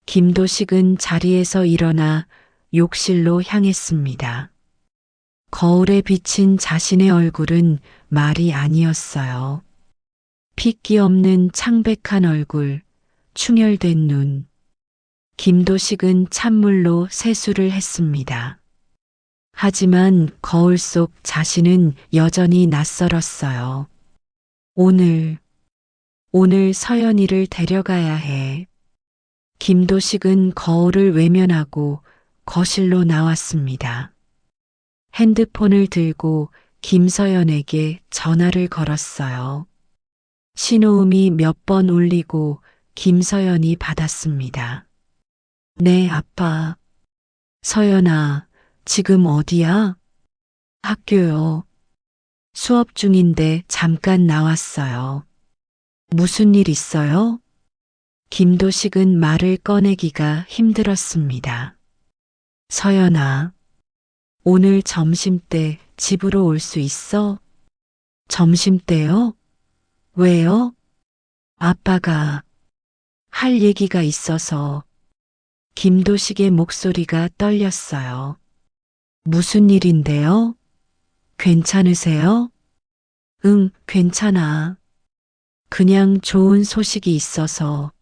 김도식은 자리에서 일어나 욕실로 향했습니다. 거울에 비친 자신의 얼굴은 말이 아니었어요. 핏기 없는 창백한 얼굴, 충혈된 눈. 김도식은 찬물로 세수를 했습니다. 하지만 거울 속 자신은 여전히 낯설었어요. 오늘 서연이를 데려가야 해. 김도식은 거울을 외면하고 거실로 나왔습니다. 핸드폰을 들고 김서연에게 전화를 걸었어요. 신호음이 몇 번 울리고 김서연이 받았습니다. 네, 아빠. 서연아, 지금 어디야? 학교요. 수업 중인데 잠깐 나왔어요. 무슨 일 있어요? 김도식은 말을 꺼내기가 힘들었습니다. 서연아, 오늘 점심때 집으로 올 수 있어? 점심때요? 왜요? 아빠가 할 얘기가 있어서. 김도식의 목소리가 떨렸어요. 무슨 일인데요? 괜찮으세요? 응, 괜찮아. 그냥 좋은 소식이 있어서.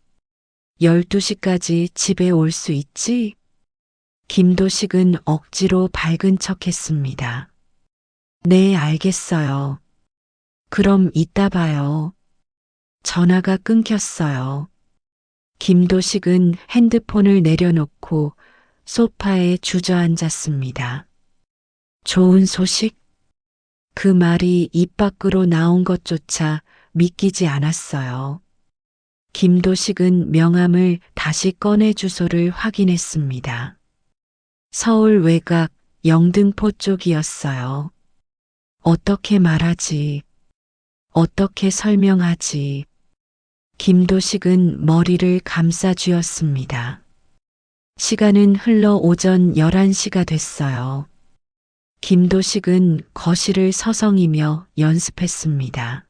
12시까지 집에 올 수 있지? 김도식은 억지로 밝은 척 했습니다. 네, 알겠어요. 그럼 이따 봐요. 전화가 끊겼어요. 김도식은 핸드폰을 내려놓고 소파에 주저앉았습니다. 좋은 소식? 그 말이 입 밖으로 나온 것조차 믿기지 않았어요. 김도식은 명함을 다시 꺼내 주소를 확인했습니다. 서울 외곽 영등포 쪽이었어요. 어떻게 말하지? 어떻게 설명하지? 김도식은 머리를 감싸 쥐었습니다. 시간은 흘러 오전 11시가 됐어요. 김도식은 거실을 서성이며 연습했습니다.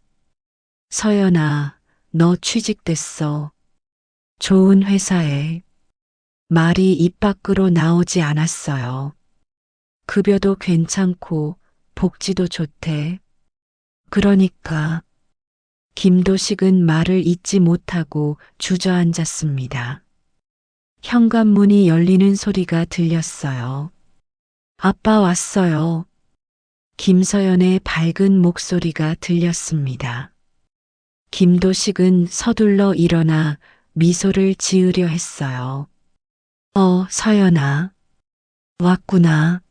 서연아, 너 취직됐어. 좋은 회사에. 말이 입 밖으로 나오지 않았어요. 급여도 괜찮고 복지도 좋대. 그러니까 김도식은 말을 잇지 못하고 주저앉았습니다. 현관문이 열리는 소리가 들렸어요. 아빠 왔어요. 김서연의 밝은 목소리가 들렸습니다. 김도식은 서둘러 일어나 미소를 지으려 했어요. 서연아. 왔구나.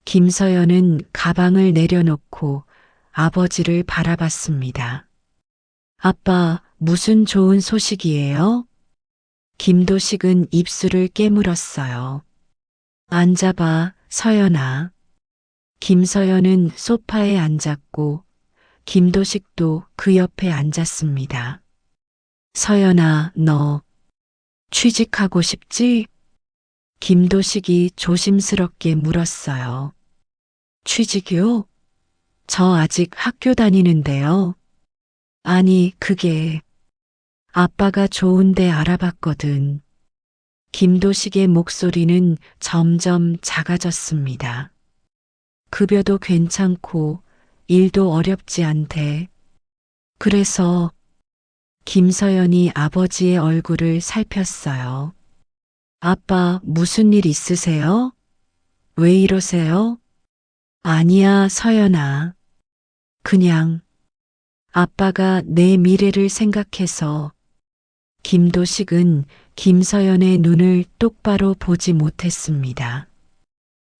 김서연은 가방을 내려놓고 아버지를 바라봤습니다. 아빠, 무슨 좋은 소식이에요? 김도식은 입술을 깨물었어요. 앉아봐, 서연아. 김서연은 소파에 앉았고 김도식도 그 옆에 앉았습니다. 서연아, 너 취직하고 싶지? 김도식이 조심스럽게 물었어요. 취직이요? 저 아직 학교 다니는데요. 아니, 그게 아빠가 좋은데 알아봤거든. 김도식의 목소리는 점점 작아졌습니다. 급여도 괜찮고 일도 어렵지 않대. 그래서 김서연이 아버지의 얼굴을 살폈어요. 아빠, 무슨 일 있으세요? 왜 이러세요? 아니야, 서연아. 그냥 아빠가 내 미래를 생각해서. 김도식은 김서연의 눈을 똑바로 보지 못했습니다.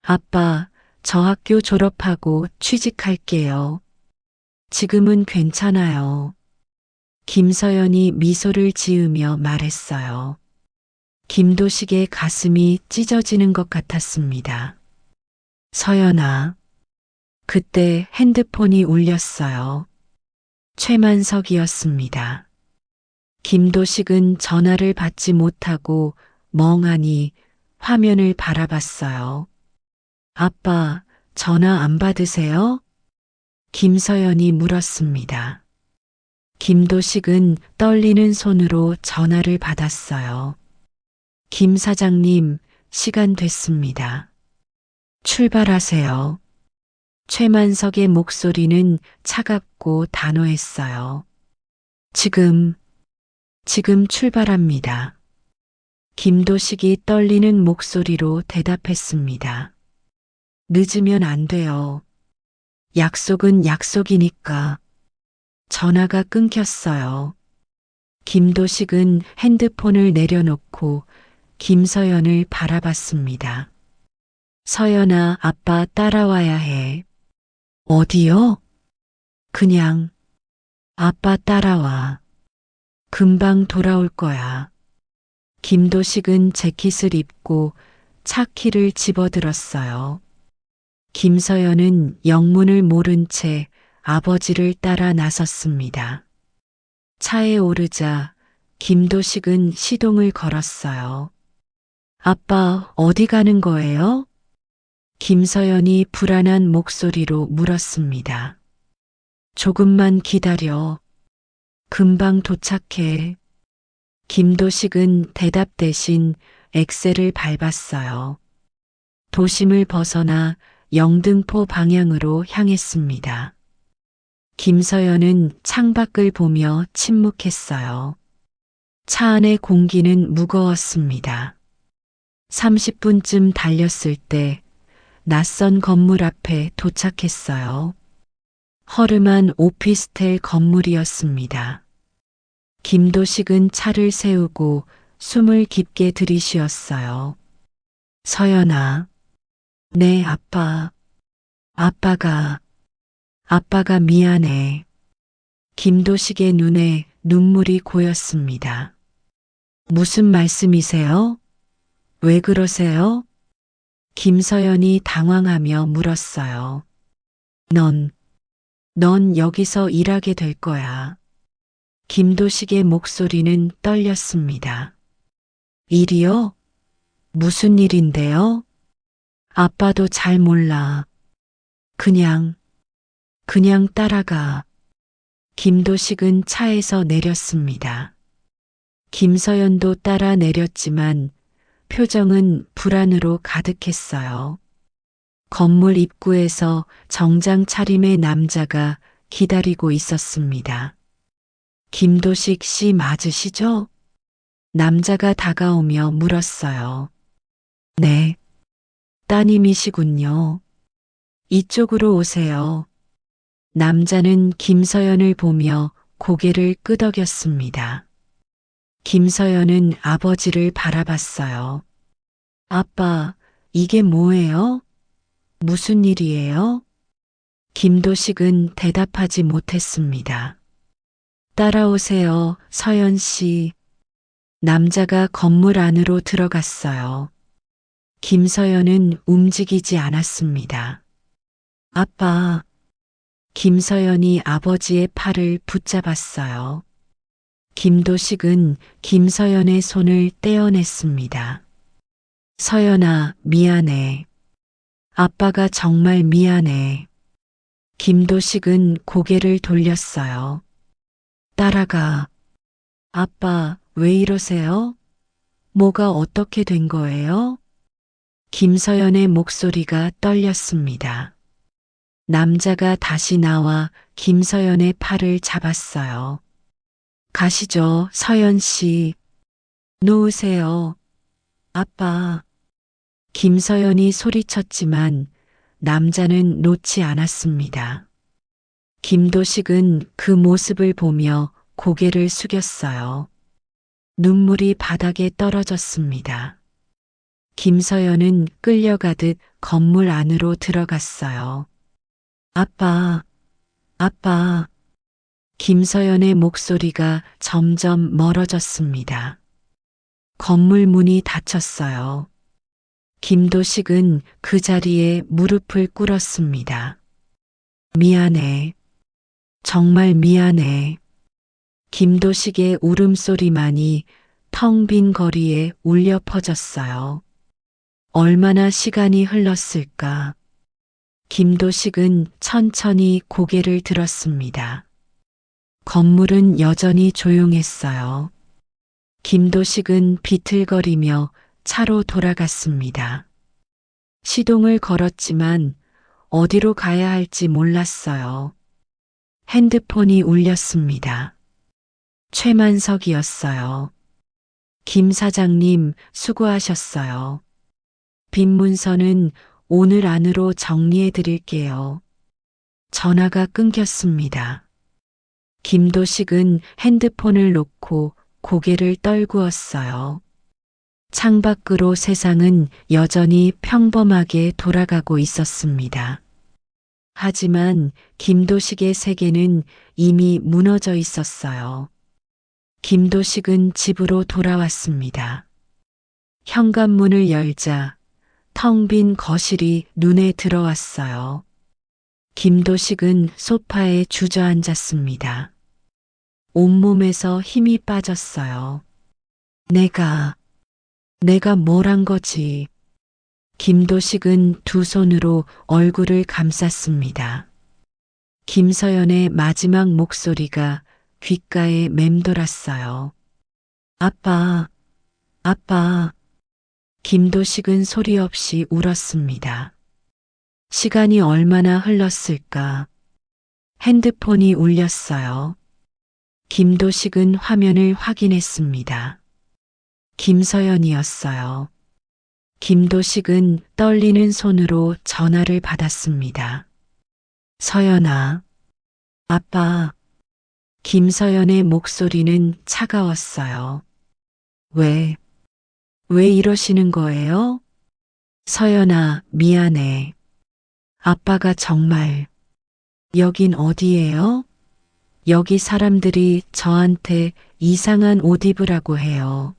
아빠, 저 학교 졸업하고 취직할게요. 지금은 괜찮아요. 김서연이 미소를 지으며 말했어요. 김도식의 가슴이 찢어지는 것 같았습니다. 서연아. 그때 핸드폰이 울렸어요. 최만석이었습니다. 김도식은 전화를 받지 못하고 멍하니 화면을 바라봤어요. 아빠, 전화 안 받으세요? 김서연이 물었습니다. 김도식은 떨리는 손으로 전화를 받았어요. 김 사장님, 시간 됐습니다. 출발하세요. 최만석의 목소리는 차갑고 단호했어요. 지금 출발합니다. 김도식이 떨리는 목소리로 대답했습니다. 늦으면 안 돼요. 약속은 약속이니까. 전화가 끊겼어요. 김도식은 핸드폰을 내려놓고 김서연을 바라봤습니다. 서연아, 아빠 따라와야 해. 어디요? 그냥 아빠 따라와. 금방 돌아올 거야. 김도식은 재킷을 입고 차 키를 집어들었어요. 김서연은 영문을 모른 채 아버지를 따라 나섰습니다. 차에 오르자 김도식은 시동을 걸었어요. 아빠, 어디 가는 거예요? 김서연이 불안한 목소리로 물었습니다. 조금만 기다려. 금방 도착해. 김도식은 대답 대신 엑셀을 밟았어요. 도심을 벗어나 영등포 방향으로 향했습니다. 김서연은 창밖을 보며 침묵했어요. 차 안의 공기는 무거웠습니다. 30분쯤 달렸을 때 낯선 건물 앞에 도착했어요. 허름한 오피스텔 건물이었습니다. 김도식은 차를 세우고 숨을 깊게 들이쉬었어요. 서연아. 네, 아빠. 아빠가 미안해. 김도식의 눈에 눈물이 고였습니다. 무슨 말씀이세요? 왜 그러세요? 김서연이 당황하며 물었어요. 넌 여기서 일하게 될 거야. 김도식의 목소리는 떨렸습니다. 일이요? 무슨 일인데요? 아빠도 잘 몰라. 그냥 따라가. 김도식은 차에서 내렸습니다. 김서연도 따라 내렸지만 표정은 불안으로 가득했어요. 건물 입구에서 정장 차림의 남자가 기다리고 있었습니다. 김도식 씨 맞으시죠? 남자가 다가오며 물었어요. 네, 따님이시군요. 이쪽으로 오세요. 남자는 김서연을 보며 고개를 끄덕였습니다. 김서연은 아버지를 바라봤어요. 아빠, 이게 뭐예요? 무슨 일이에요? 김도식은 대답하지 못했습니다. 따라오세요, 서연 씨. 남자가 건물 안으로 들어갔어요. 김서연은 움직이지 않았습니다. 아빠. 김서연이 아버지의 팔을 붙잡았어요. 김도식은 김서연의 손을 떼어냈습니다. 서연아, 미안해. 아빠가 정말 미안해. 김도식은 고개를 돌렸어요. 따라가. 아빠, 왜 이러세요? 뭐가 어떻게 된 거예요? 김서연의 목소리가 떨렸습니다. 남자가 다시 나와 김서연의 팔을 잡았어요. 가시죠, 서연 씨. 놓으세요. 아빠. 김서연이 소리쳤지만 남자는 놓지 않았습니다. 김도식은 그 모습을 보며 고개를 숙였어요. 눈물이 바닥에 떨어졌습니다. 김서연은 끌려가듯 건물 안으로 들어갔어요. 아빠. 김서연의 목소리가 점점 멀어졌습니다. 건물 문이 닫혔어요. 김도식은 그 자리에 무릎을 꿇었습니다. 미안해. 정말 미안해. 김도식의 울음소리만이 텅 빈 거리에 울려 퍼졌어요. 얼마나 시간이 흘렀을까? 김도식은 천천히 고개를 들었습니다. 건물은 여전히 조용했어요. 김도식은 비틀거리며 차로 돌아갔습니다. 시동을 걸었지만 어디로 가야 할지 몰랐어요. 핸드폰이 울렸습니다. 최만석이었어요. 김 사장님, 수고하셨어요. 빈 문서는 오늘 안으로 정리해 드릴게요. 전화가 끊겼습니다. 김도식은 핸드폰을 놓고 고개를 떨구었어요. 창밖으로 세상은 여전히 평범하게 돌아가고 있었습니다. 하지만 김도식의 세계는 이미 무너져 있었어요. 김도식은 집으로 돌아왔습니다. 현관문을 열자 텅 빈 거실이 눈에 들어왔어요. 김도식은 소파에 주저앉았습니다. 온몸에서 힘이 빠졌어요. 내가 뭘 한 거지. 김도식은 두 손으로 얼굴을 감쌌습니다. 김서연의 마지막 목소리가 귓가에 맴돌았어요. 아빠. 김도식은 소리 없이 울었습니다. 시간이 얼마나 흘렀을까? 핸드폰이 울렸어요. 김도식은 화면을 확인했습니다. 김서연이었어요. 김도식은 떨리는 손으로 전화를 받았습니다. 서연아. 아빠. 김서연의 목소리는 차가웠어요. 왜 이러시는 거예요? 서연아, 미안해. 아빠가 정말. 여긴 어디예요? 여기 사람들이 저한테 이상한 옷 입으라고 해요.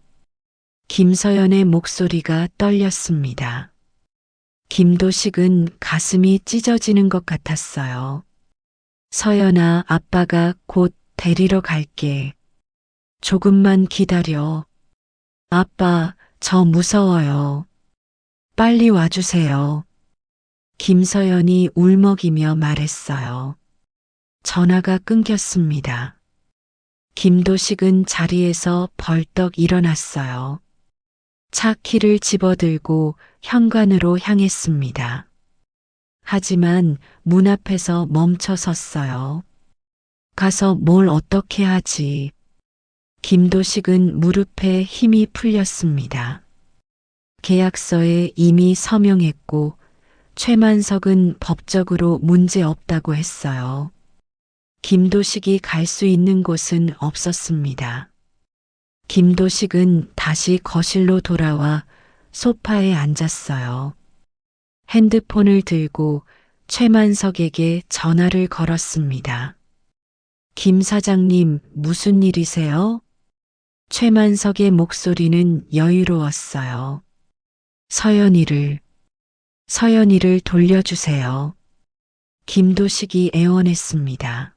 김서연의 목소리가 떨렸습니다. 김도식은 가슴이 찢어지는 것 같았어요. 서연아, 아빠가 곧 데리러 갈게. 조금만 기다려. 아빠, 저 무서워요. 빨리 와주세요. 김서연이 울먹이며 말했어요. 전화가 끊겼습니다. 김도식은 자리에서 벌떡 일어났어요. 차 키를 집어들고 현관으로 향했습니다. 하지만 문 앞에서 멈춰 섰어요. 가서 뭘 어떻게 하지? 김도식은 무릎에 힘이 풀렸습니다. 계약서에 이미 서명했고 최만석은 법적으로 문제 없다고 했어요. 김도식이 갈 수 있는 곳은 없었습니다. 김도식은 다시 거실로 돌아와 소파에 앉았어요. 핸드폰을 들고 최만석에게 전화를 걸었습니다. 김 사장님, 무슨 일이세요? 최만석의 목소리는 여유로웠어요. 서연이를 돌려주세요. 김도식이 애원했습니다.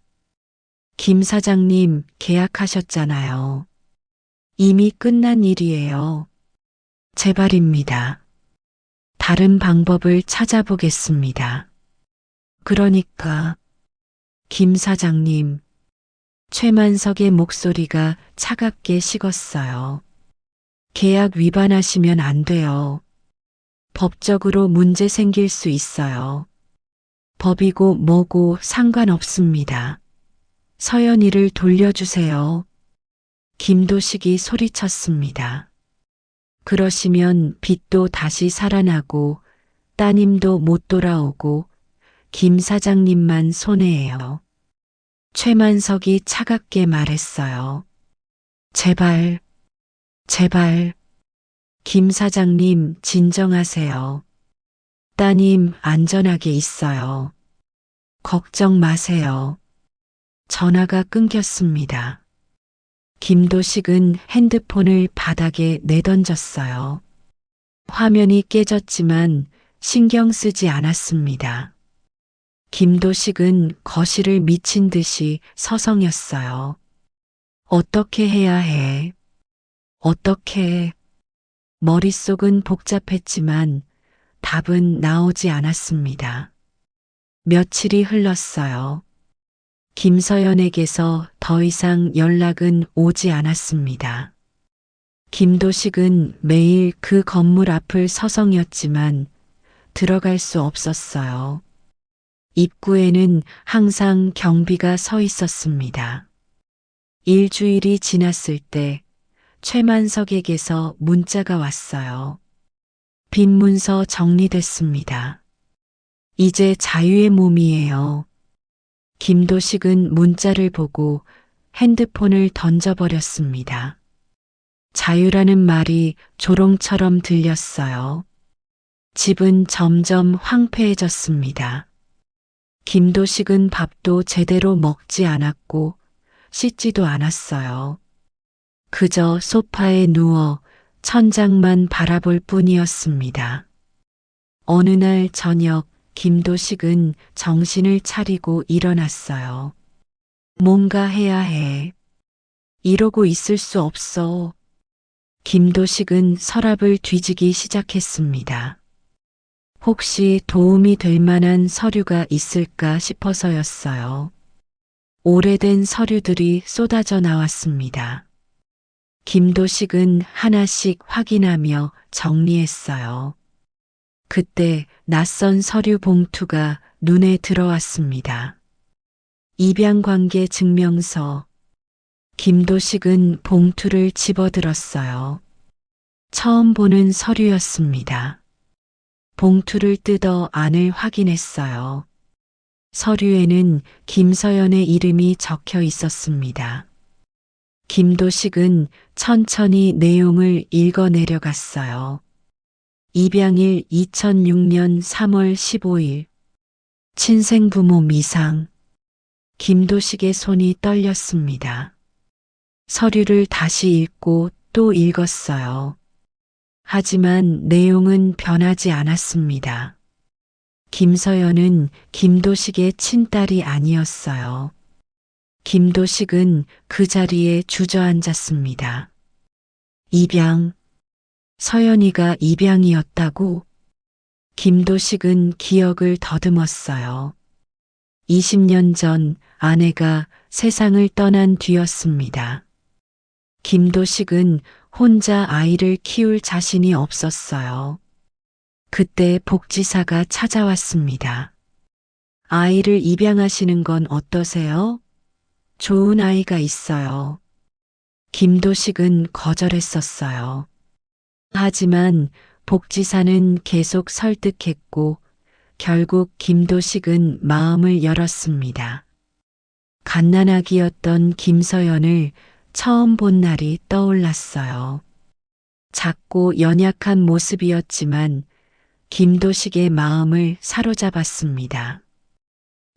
김 사장님, 계약하셨잖아요. 이미 끝난 일이에요. 제발입니다. 다른 방법을 찾아보겠습니다. 그러니까, 김 사장님, 최만석의 목소리가 차갑게 식었어요. 계약 위반하시면 안 돼요. 법적으로 문제 생길 수 있어요. 법이고 뭐고 상관없습니다. 서연이를 돌려주세요. 김도식이 소리쳤습니다. 그러시면 빚도 다시 살아나고 따님도 못 돌아오고 김 사장님만 손해예요. 최만석이 차갑게 말했어요. 제발. 김 사장님, 진정하세요. 따님 안전하게 있어요. 걱정 마세요. 전화가 끊겼습니다. 김도식은 핸드폰을 바닥에 내던졌어요. 화면이 깨졌지만 신경 쓰지 않았습니다. 김도식은 거실을 미친 듯이 서성였어요. 어떻게 해야 해? 어떻게? 머릿속은 복잡했지만 답은 나오지 않았습니다. 며칠이 흘렀어요. 김서연에게서 더 이상 연락은 오지 않았습니다. 김도식은 매일 그 건물 앞을 서성였지만 들어갈 수 없었어요. 입구에는 항상 경비가 서 있었습니다. 일주일이 지났을 때 최만석에게서 문자가 왔어요. 빈 문서 정리됐습니다. 이제 자유의 몸이에요. 김도식은 문자를 보고 핸드폰을 던져버렸습니다. 자유라는 말이 조롱처럼 들렸어요. 집은 점점 황폐해졌습니다. 김도식은 밥도 제대로 먹지 않았고 씻지도 않았어요. 그저 소파에 누워 천장만 바라볼 뿐이었습니다. 어느 날 저녁 김도식은 정신을 차리고 일어났어요. 뭔가 해야 해. 이러고 있을 수 없어. 김도식은 서랍을 뒤지기 시작했습니다. 혹시 도움이 될 만한 서류가 있을까 싶어서였어요. 오래된 서류들이 쏟아져 나왔습니다. 김도식은 하나씩 확인하며 정리했어요. 그때 낯선 서류 봉투가 눈에 들어왔습니다. 입양관계 증명서. 김도식은 봉투를 집어들었어요. 처음 보는 서류였습니다. 봉투를 뜯어 안을 확인했어요. 서류에는 김서연의 이름이 적혀 있었습니다. 김도식은 천천히 내용을 읽어 내려갔어요. 입양일 2006년 3월 15일. 친생부모 미상. 김도식의 손이 떨렸습니다. 서류를 다시 읽고 또 읽었어요. 하지만 내용은 변하지 않았습니다. 김서연은 김도식의 친딸이 아니었어요. 김도식은 그 자리에 주저앉았습니다. 입양. 서연이가 입양이었다고? 김도식은 기억을 더듬었어요. 20년 전 아내가 세상을 떠난 뒤였습니다. 김도식은 혼자 아이를 키울 자신이 없었어요. 그때 복지사가 찾아왔습니다. 아이를 입양하시는 건 어떠세요? 좋은 아이가 있어요. 김도식은 거절했었어요. 하지만 복지사는 계속 설득했고 결국 김도식은 마음을 열었습니다. 갓난아기였던 김서연을 처음 본 날이 떠올랐어요. 작고 연약한 모습이었지만 김도식의 마음을 사로잡았습니다.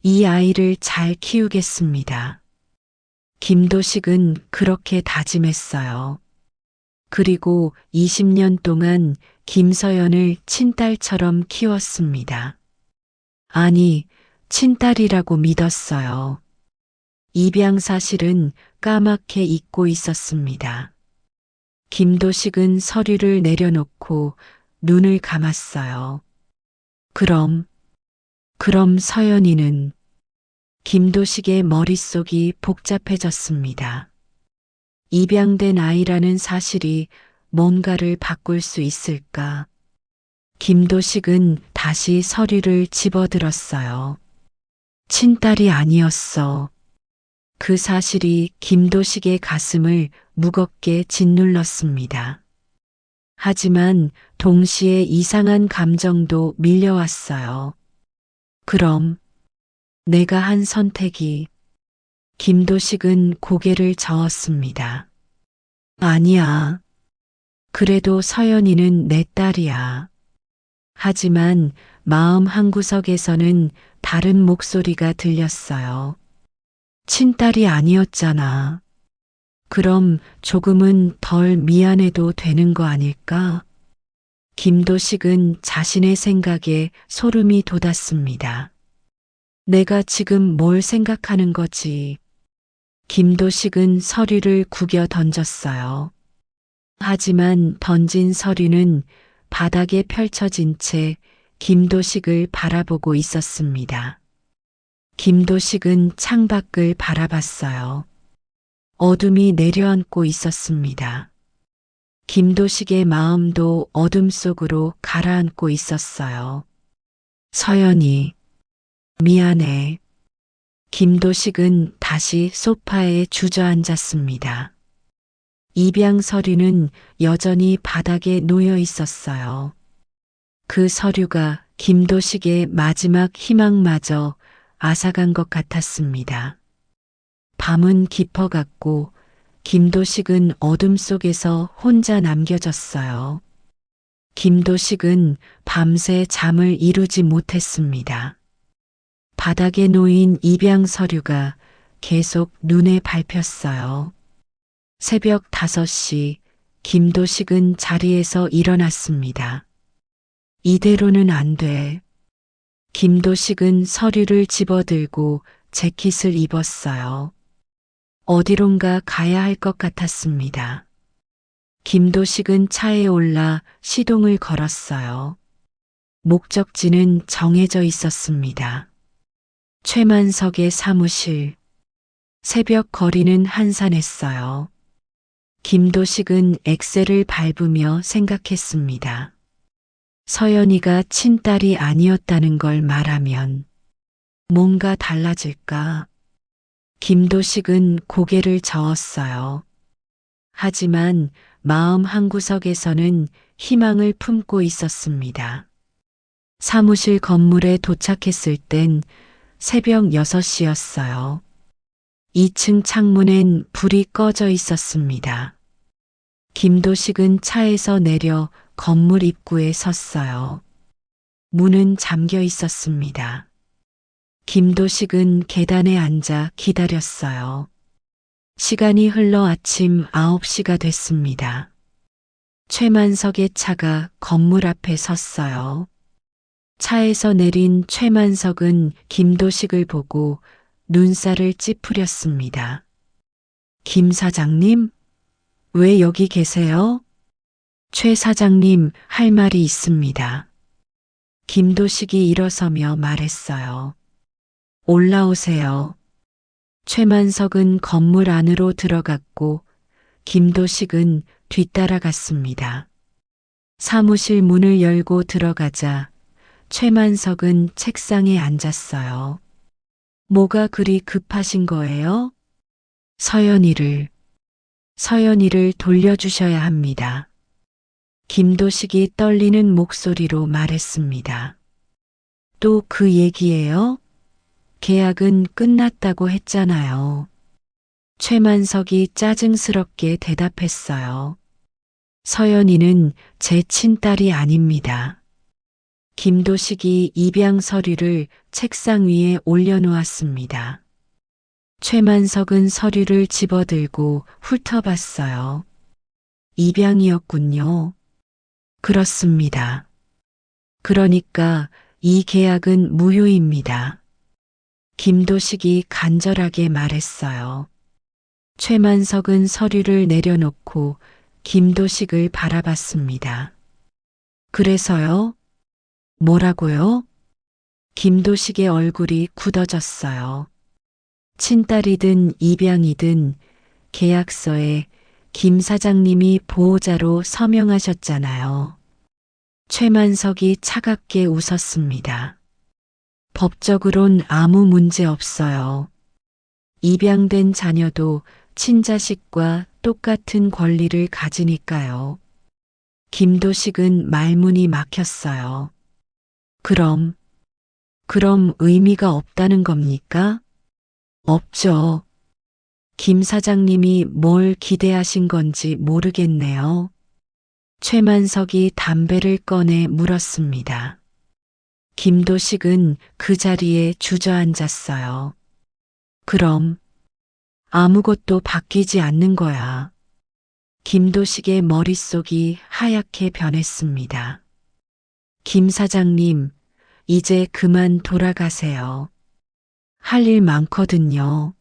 이 아이를 잘 키우겠습니다. 김도식은 그렇게 다짐했어요. 그리고 20년 동안 김서연을 친딸처럼 키웠습니다. 아니, 친딸이라고 믿었어요. 입양 사실은 까맣게 잊고 있었습니다. 김도식은 서류를 내려놓고 눈을 감았어요. 그럼 서연이는? 김도식의 머릿속이 복잡해졌습니다. 입양된 아이라는 사실이 뭔가를 바꿀 수 있을까? 김도식은 다시 서류를 집어들었어요. 친딸이 아니었어. 그 사실이 김도식의 가슴을 무겁게 짓눌렀습니다. 하지만 동시에 이상한 감정도 밀려왔어요. 그럼 내가 한 선택이. 김도식은 고개를 저었습니다. 아니야. 그래도 서연이는 내 딸이야. 하지만 마음 한구석에서는 다른 목소리가 들렸어요. 친딸이 아니었잖아. 그럼 조금은 덜 미안해도 되는 거 아닐까? 김도식은 자신의 생각에 소름이 돋았습니다. 내가 지금 뭘 생각하는 거지? 김도식은 서류를 구겨 던졌어요. 하지만 던진 서류는 바닥에 펼쳐진 채 김도식을 바라보고 있었습니다. 김도식은 창밖을 바라봤어요. 어둠이 내려앉고 있었습니다. 김도식의 마음도 어둠 속으로 가라앉고 있었어요. 서연이, 미안해. 김도식은 다시 소파에 주저앉았습니다. 입양 서류는 여전히 바닥에 놓여 있었어요. 그 서류가 김도식의 마지막 희망마저 앗아간 것 같았습니다. 밤은 깊어갔고 김도식은 어둠 속에서 혼자 남겨졌어요. 김도식은 밤새 잠을 이루지 못했습니다. 바닥에 놓인 입양 서류가 계속 눈에 밟혔어요. 새벽 5시 김도식은 자리에서 일어났습니다. 이대로는 안 돼. 김도식은 서류를 집어들고 재킷을 입었어요. 어디론가 가야 할 것 같았습니다. 김도식은 차에 올라 시동을 걸었어요. 목적지는 정해져 있었습니다. 최만석의 사무실. 새벽 거리는 한산했어요. 김도식은 엑셀을 밟으며 생각했습니다. 서연이가 친딸이 아니었다는 걸 말하면 뭔가 달라질까? 김도식은 고개를 저었어요. 하지만 마음 한구석에서는 희망을 품고 있었습니다. 사무실 건물에 도착했을 땐 새벽 6시였어요. 2층 창문엔 불이 꺼져 있었습니다. 김도식은 차에서 내려 건물 입구에 섰어요. 문은 잠겨 있었습니다. 김도식은 계단에 앉아 기다렸어요. 시간이 흘러 아침 9시가 됐습니다. 최만석의 차가 건물 앞에 섰어요. 차에서 내린 최만석은 김도식을 보고 눈살을 찌푸렸습니다. 김 사장님, 왜 여기 계세요? 최 사장님, 할 말이 있습니다. 김도식이 일어서며 말했어요. 올라오세요. 최만석은 건물 안으로 들어갔고 김도식은 뒤따라갔습니다. 사무실 문을 열고 들어가자 최만석은 책상에 앉았어요. 뭐가 그리 급하신 거예요? 서연이를 돌려주셔야 합니다. 김도식이 떨리는 목소리로 말했습니다. 또 그 얘기예요? 계약은 끝났다고 했잖아요. 최만석이 짜증스럽게 대답했어요. 서연이는 제 친딸이 아닙니다. 김도식이 입양 서류를 책상 위에 올려놓았습니다. 최만석은 서류를 집어들고 훑어봤어요. 입양이었군요. 그렇습니다. 그러니까 이 계약은 무효입니다. 김도식이 간절하게 말했어요. 최만석은 서류를 내려놓고 김도식을 바라봤습니다. 그래서요? 뭐라고요? 김도식의 얼굴이 굳어졌어요. 친딸이든 입양이든 계약서에 김 사장님이 보호자로 서명하셨잖아요. 최만석이 차갑게 웃었습니다. 법적으론 아무 문제 없어요. 입양된 자녀도 친자식과 똑같은 권리를 가지니까요. 김도식은 말문이 막혔어요. 그럼 의미가 없다는 겁니까? 없죠. 김 사장님이 뭘 기대하신 건지 모르겠네요. 최만석이 담배를 꺼내 물었습니다. 김도식은 그 자리에 주저앉았어요. 그럼 아무것도 바뀌지 않는 거야. 김도식의 머릿속이 하얗게 변했습니다. 김 사장님, 이제 그만 돌아가세요. 할 일 많거든요.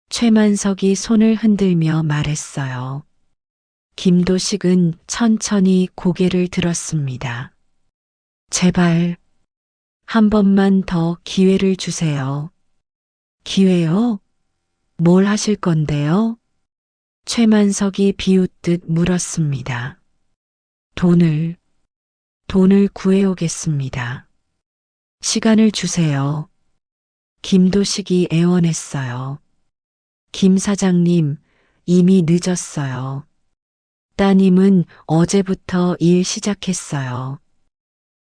최만석이 손을 흔들며 말했어요. 김도식은 천천히 고개를 들었습니다. 제발 한 번만 더 기회를 주세요. 기회요? 뭘 하실 건데요? 최만석이 비웃듯 물었습니다. 돈을 구해오겠습니다. 시간을 주세요. 김도식이 애원했어요. 김 사장님, 이미 늦었어요. 따님은 어제부터 일 시작했어요.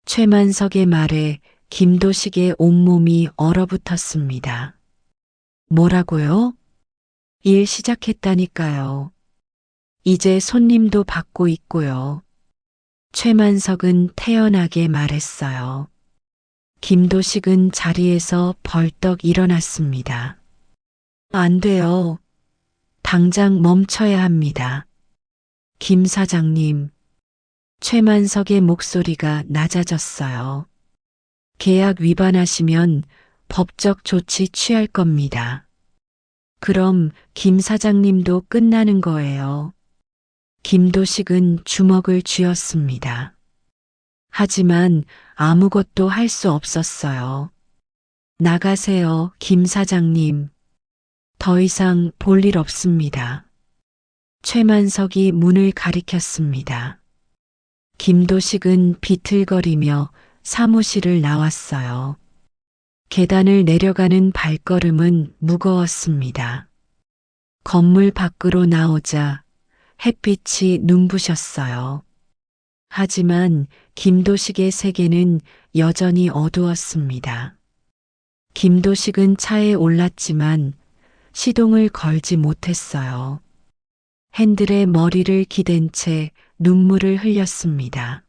최만석의 말에 김도식의 온몸이 얼어붙었습니다. 뭐라고요? 일 시작했다니까요. 이제 손님도 받고 있고요. 최만석은 태연하게 말했어요. 김도식은 자리에서 벌떡 일어났습니다. 안 돼요. 당장 멈춰야 합니다. 김 사장님. 최만석의 목소리가 낮아졌어요. 계약 위반하시면 법적 조치 취할 겁니다. 그럼 김 사장님도 끝나는 거예요. 김도식은 주먹을 쥐었습니다. 하지만 아무것도 할 수 없었어요. 나가세요, 김 사장님. 더 이상 볼 일 없습니다. 최만석이 문을 가리켰습니다. 김도식은 비틀거리며 사무실을 나왔어요. 계단을 내려가는 발걸음은 무거웠습니다. 건물 밖으로 나오자 햇빛이 눈부셨어요. 하지만 김도식의 세계는 여전히 어두웠습니다. 김도식은 차에 올랐지만 시동을 걸지 못했어요. 핸들에 머리를 기댄 채 눈물을 흘렸습니다.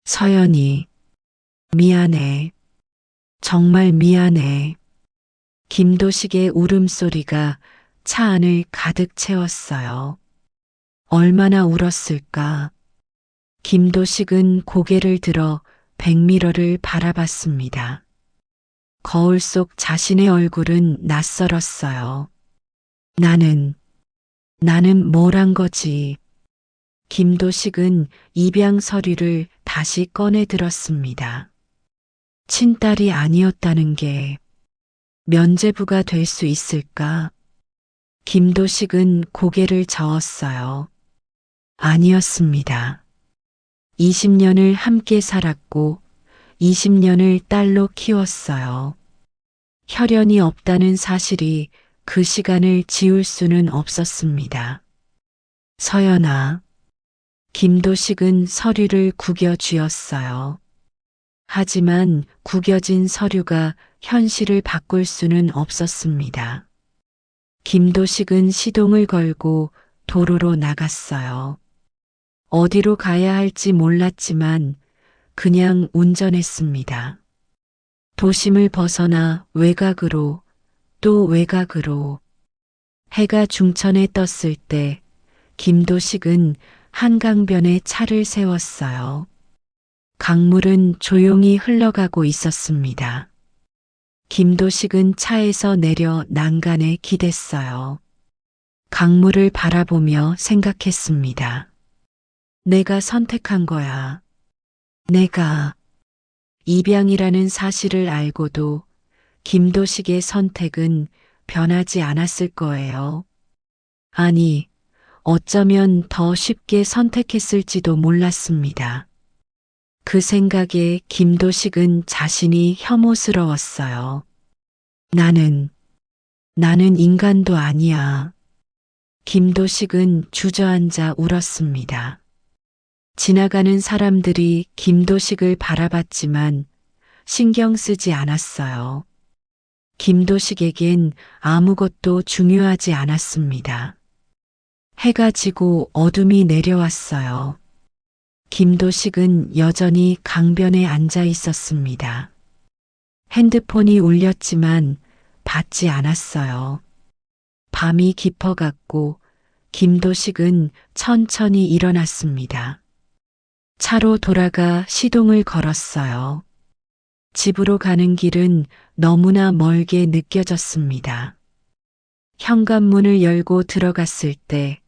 서연이, 미안해. 정말 미안해. 김도식의 울음소리가 차 안을 가득 채웠어요. 얼마나 울었을까? 김도식은 고개를 들어 백미러를 바라봤습니다. 거울 속 자신의 얼굴은 낯설었어요. 나는 뭘 한 거지? 김도식은 입양 서류를 다시 꺼내 들었습니다. 친딸이 아니었다는 게 면죄부가 될 수 있을까? 김도식은 고개를 저었어요. 아니었습니다. 20년을 함께 살았고 20년을 딸로 키웠어요. 혈연이 없다는 사실이 그 시간을 지울 수는 없었습니다. 서연아. 김도식은 서류를 구겨 쥐었어요. 하지만 구겨진 서류가 현실을 바꿀 수는 없었습니다. 김도식은 시동을 걸고 도로로 나갔어요. 어디로 가야 할지 몰랐지만 그냥 운전했습니다. 도심을 벗어나 외곽으로 또 외곽으로. 해가 중천에 떴을 때 김도식은 한강변에 차를 세웠어요. 강물은 조용히 흘러가고 있었습니다. 김도식은 차에서 내려 난간에 기댔어요. 강물을 바라보며 생각했습니다. 내가 선택한 거야. 내가 입양이라는 사실을 알고도 김도식의 선택은 변하지 않았을 거예요. 아니, 어쩌면 더 쉽게 선택했을지도 몰랐습니다. 그 생각에 김도식은 자신이 혐오스러웠어요. 나는 인간도 아니야. 김도식은 주저앉아 울었습니다. 지나가는 사람들이 김도식을 바라봤지만 신경 쓰지 않았어요. 김도식에겐 아무것도 중요하지 않았습니다. 해가 지고 어둠이 내려왔어요. 김도식은 여전히 강변에 앉아 있었습니다. 핸드폰이 울렸지만 받지 않았어요. 밤이 깊어갔고 김도식은 천천히 일어났습니다. 차로 돌아가 시동을 걸었어요. 집으로 가는 길은 너무나 멀게 느껴졌습니다. 현관문을 열고 들어갔을 때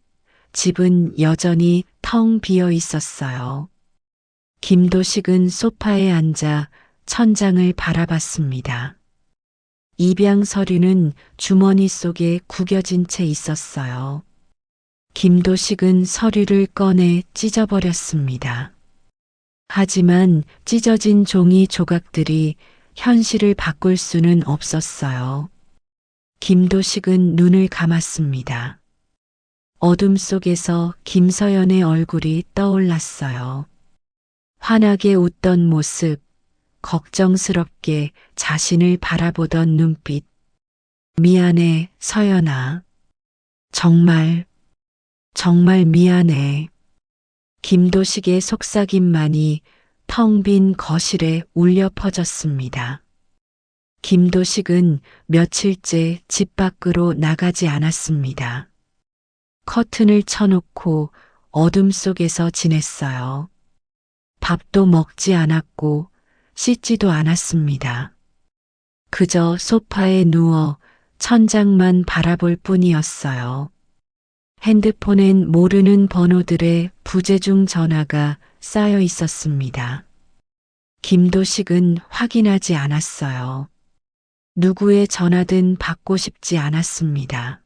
집은 여전히 텅 비어 있었어요. 김도식은 소파에 앉아 천장을 바라봤습니다. 입양 서류는 주머니 속에 구겨진 채 있었어요. 김도식은 서류를 꺼내 찢어버렸습니다. 하지만 찢어진 종이 조각들이 현실을 바꿀 수는 없었어요. 김도식은 눈을 감았습니다. 어둠 속에서 김서연의 얼굴이 떠올랐어요. 환하게 웃던 모습, 걱정스럽게 자신을 바라보던 눈빛. 미안해, 서연아. 정말 미안해. 김도식의 속삭임만이 텅 빈 거실에 울려 퍼졌습니다. 김도식은 며칠째 집 밖으로 나가지 않았습니다. 커튼을 쳐놓고 어둠 속에서 지냈어요. 밥도 먹지 않았고 씻지도 않았습니다. 그저 소파에 누워 천장만 바라볼 뿐이었어요. 핸드폰엔 모르는 번호들의 부재중 전화가 쌓여 있었습니다. 김도식은 확인하지 않았어요. 누구의 전화든 받고 싶지 않았습니다.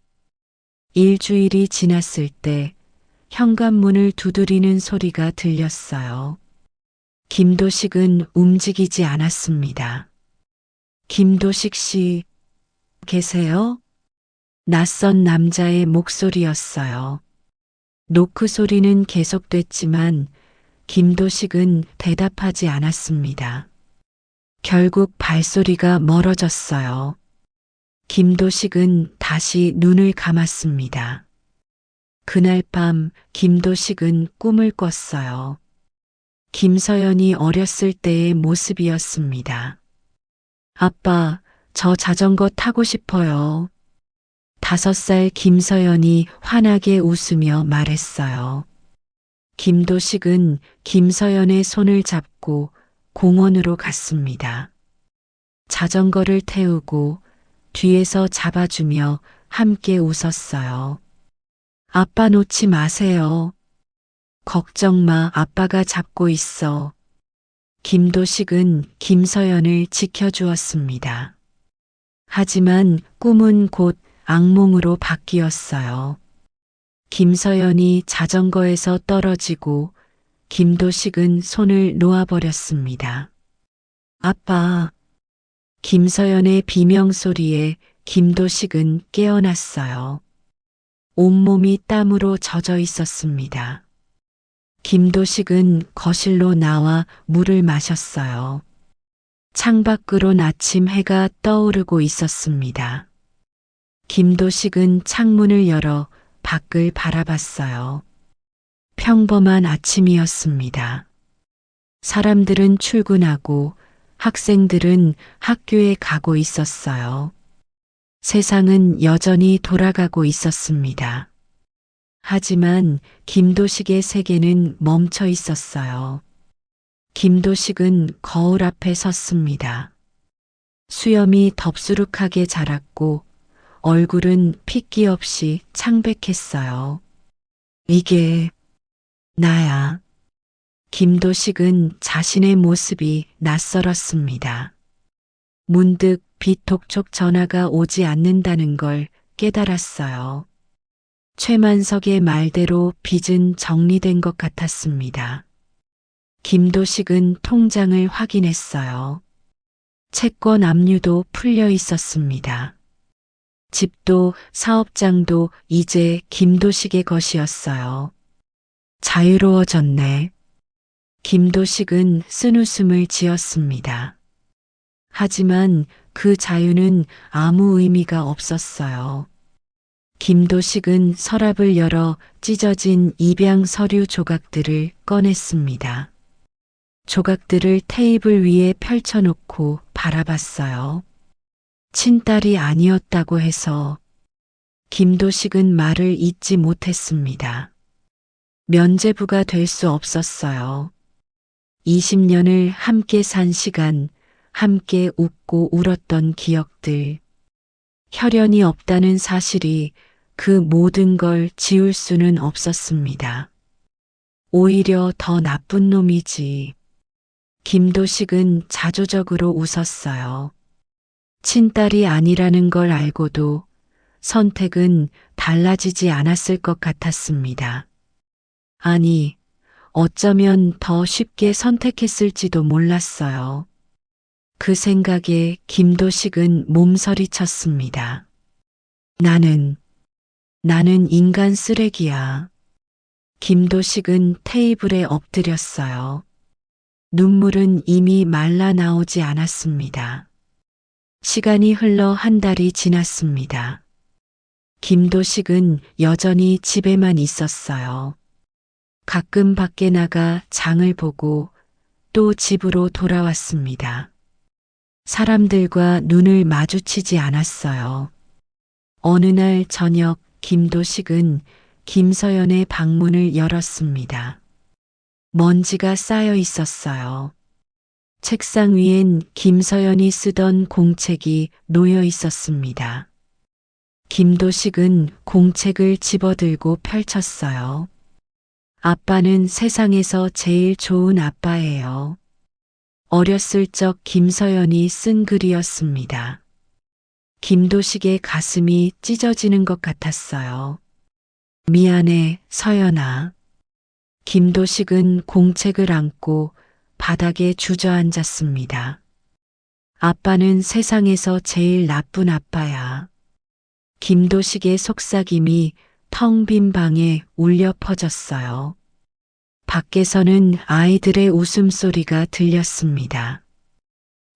일주일이 지났을 때 현관문을 두드리는 소리가 들렸어요. 김도식은 움직이지 않았습니다. 김도식 씨, 계세요? 낯선 남자의 목소리였어요. 노크 소리는 계속됐지만 김도식은 대답하지 않았습니다. 결국 발소리가 멀어졌어요. 김도식은 다시 눈을 감았습니다. 그날 밤 김도식은 꿈을 꿨어요. 김서연이 어렸을 때의 모습이었습니다. 아빠, 저 자전거 타고 싶어요. 5살 김서연이 환하게 웃으며 말했어요. 김도식은 김서연의 손을 잡고 공원으로 갔습니다. 자전거를 태우고 뒤에서 잡아주며 함께 웃었어요. 아빠 놓지 마세요. 걱정 마, 아빠가 잡고 있어. 김도식은 김서연을 지켜주었습니다. 하지만 꿈은 곧 악몽으로 바뀌었어요. 김서연이 자전거에서 떨어지고 김도식은 손을 놓아버렸습니다. 아빠. 김서연의 비명소리에 김도식은 깨어났어요. 온몸이 땀으로 젖어 있었습니다. 김도식은 거실로 나와 물을 마셨어요. 창밖으론 아침 해가 떠오르고 있었습니다. 김도식은 창문을 열어 밖을 바라봤어요. 평범한 아침이었습니다. 사람들은 출근하고 학생들은 학교에 가고 있었어요. 세상은 여전히 돌아가고 있었습니다. 하지만 김도식의 세계는 멈춰 있었어요. 김도식은 거울 앞에 섰습니다. 수염이 덥수룩하게 자랐고 얼굴은 핏기 없이 창백했어요. 이게 나야. 김도식은 자신의 모습이 낯설었습니다. 문득 비톡촉 전화가 오지 않는다는 걸 깨달았어요. 최만석의 말대로 빚은 정리된 것 같았습니다. 김도식은 통장을 확인했어요. 채권 압류도 풀려 있었습니다. 집도 사업장도 이제 김도식의 것이었어요. 자유로워졌네. 김도식은 쓴웃음을 지었습니다. 하지만 그 자유는 아무 의미가 없었어요. 김도식은 서랍을 열어 찢어진 입양 서류 조각들을 꺼냈습니다. 조각들을 테이블 위에 펼쳐놓고 바라봤어요. 친딸이 아니었다고 해서 김도식은 말을 잇지 못했습니다. 면죄부가 될 수 없었어요. 20년을 함께 산 시간, 함께 웃고 울었던 기억들. 혈연이 없다는 사실이 그 모든 걸 지울 수는 없었습니다. 오히려 더 나쁜 놈이지. 김도식은 자조적으로 웃었어요. 친딸이 아니라는 걸 알고도 선택은 달라지지 않았을 것 같았습니다. 아니, 어쩌면 더 쉽게 선택했을지도 몰랐어요. 그 생각에 김도식은 몸서리쳤습니다. 나는 인간 쓰레기야. 김도식은 테이블에 엎드렸어요. 눈물은 이미 말라 나오지 않았습니다. 시간이 흘러 한 달이 지났습니다. 김도식은 여전히 집에만 있었어요. 가끔 밖에 나가 장을 보고 또 집으로 돌아왔습니다. 사람들과 눈을 마주치지 않았어요. 어느 날 저녁 김도식은 김서연의 방문을 열었습니다. 먼지가 쌓여 있었어요. 책상 위엔 김서연이 쓰던 공책이 놓여 있었습니다. 김도식은 공책을 집어들고 펼쳤어요. 아빠는 세상에서 제일 좋은 아빠예요. 어렸을 적 김서연이 쓴 글이었습니다. 김도식의 가슴이 찢어지는 것 같았어요. 미안해, 서연아. 김도식은 공책을 안고 바닥에 주저앉았습니다. 아빠는 세상에서 제일 나쁜 아빠야. 김도식의 속삭임이 텅 빈 방에 울려 퍼졌어요. 밖에서는 아이들의 웃음소리가 들렸습니다.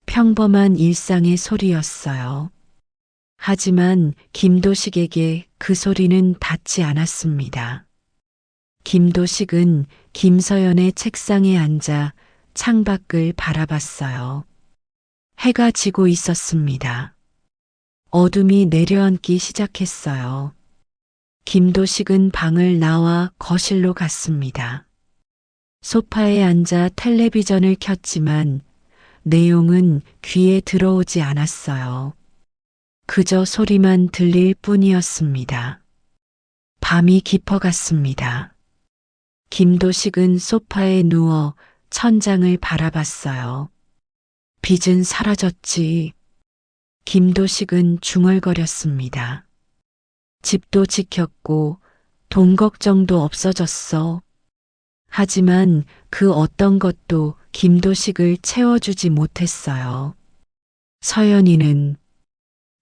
평범한 일상의 소리였어요. 하지만 김도식에게 그 소리는 닿지 않았습니다. 김도식은 김서연의 책상에 앉아 창밖을 바라봤어요. 해가 지고 있었습니다. 어둠이 내려앉기 시작했어요. 김도식은 방을 나와 거실로 갔습니다. 소파에 앉아 텔레비전을 켰지만 내용은 귀에 들어오지 않았어요. 그저 소리만 들릴 뿐이었습니다. 밤이 깊어갔습니다. 김도식은 소파에 누워 천장을 바라봤어요. 빛은 사라졌지. 김도식은 중얼거렸습니다. 집도 지켰고 돈 걱정도 없어졌어. 하지만 그 어떤 것도 김도식을 채워주지 못했어요. 서연이는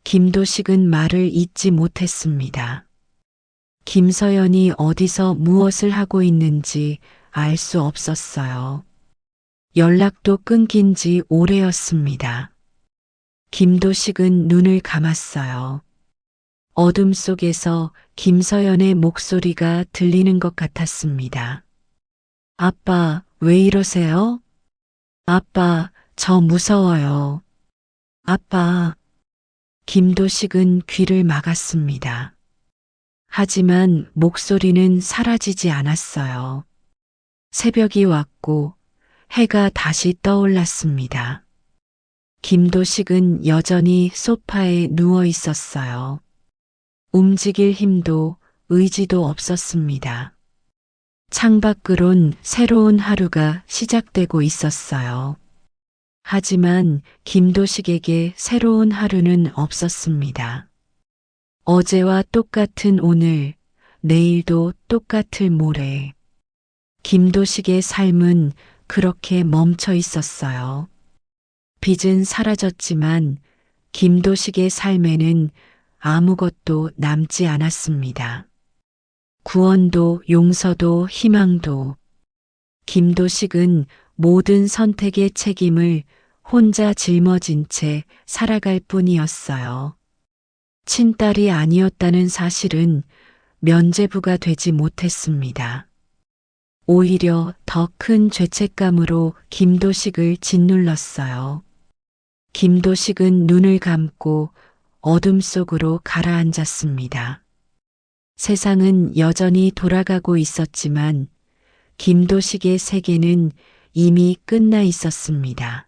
김도식은 말을 잇지 못했습니다. 김서연이 어디서 무엇을 하고 있는지 알 수 없었어요. 연락도 끊긴 지 오래였습니다. 김도식은 눈을 감았어요. 어둠 속에서 김서연의 목소리가 들리는 것 같았습니다. 아빠, 왜 이러세요? 아빠, 저 무서워요. 아빠. 김도식은 귀를 막았습니다. 하지만 목소리는 사라지지 않았어요. 새벽이 왔고 해가 다시 떠올랐습니다. 김도식은 여전히 소파에 누워 있었어요. 움직일 힘도 의지도 없었습니다. 창밖으론 새로운 하루가 시작되고 있었어요. 하지만 김도식에게 새로운 하루는 없었습니다. 어제와 똑같은 오늘, 내일도 똑같을 모레. 김도식의 삶은 그렇게 멈춰 있었어요. 빛은 사라졌지만 김도식의 삶에는 아무것도 남지 않았습니다. 구원도 용서도 희망도. 김도식은 모든 선택의 책임을 혼자 짊어진 채 살아갈 뿐이었어요. 친딸이 아니었다는 사실은 면죄부가 되지 못했습니다. 오히려 더 큰 죄책감으로 김도식을 짓눌렀어요. 김도식은 눈을 감고 어둠 속으로 가라앉았습니다. 세상은 여전히 돌아가고 있었지만 김도식의 세계는 이미 끝나 있었습니다.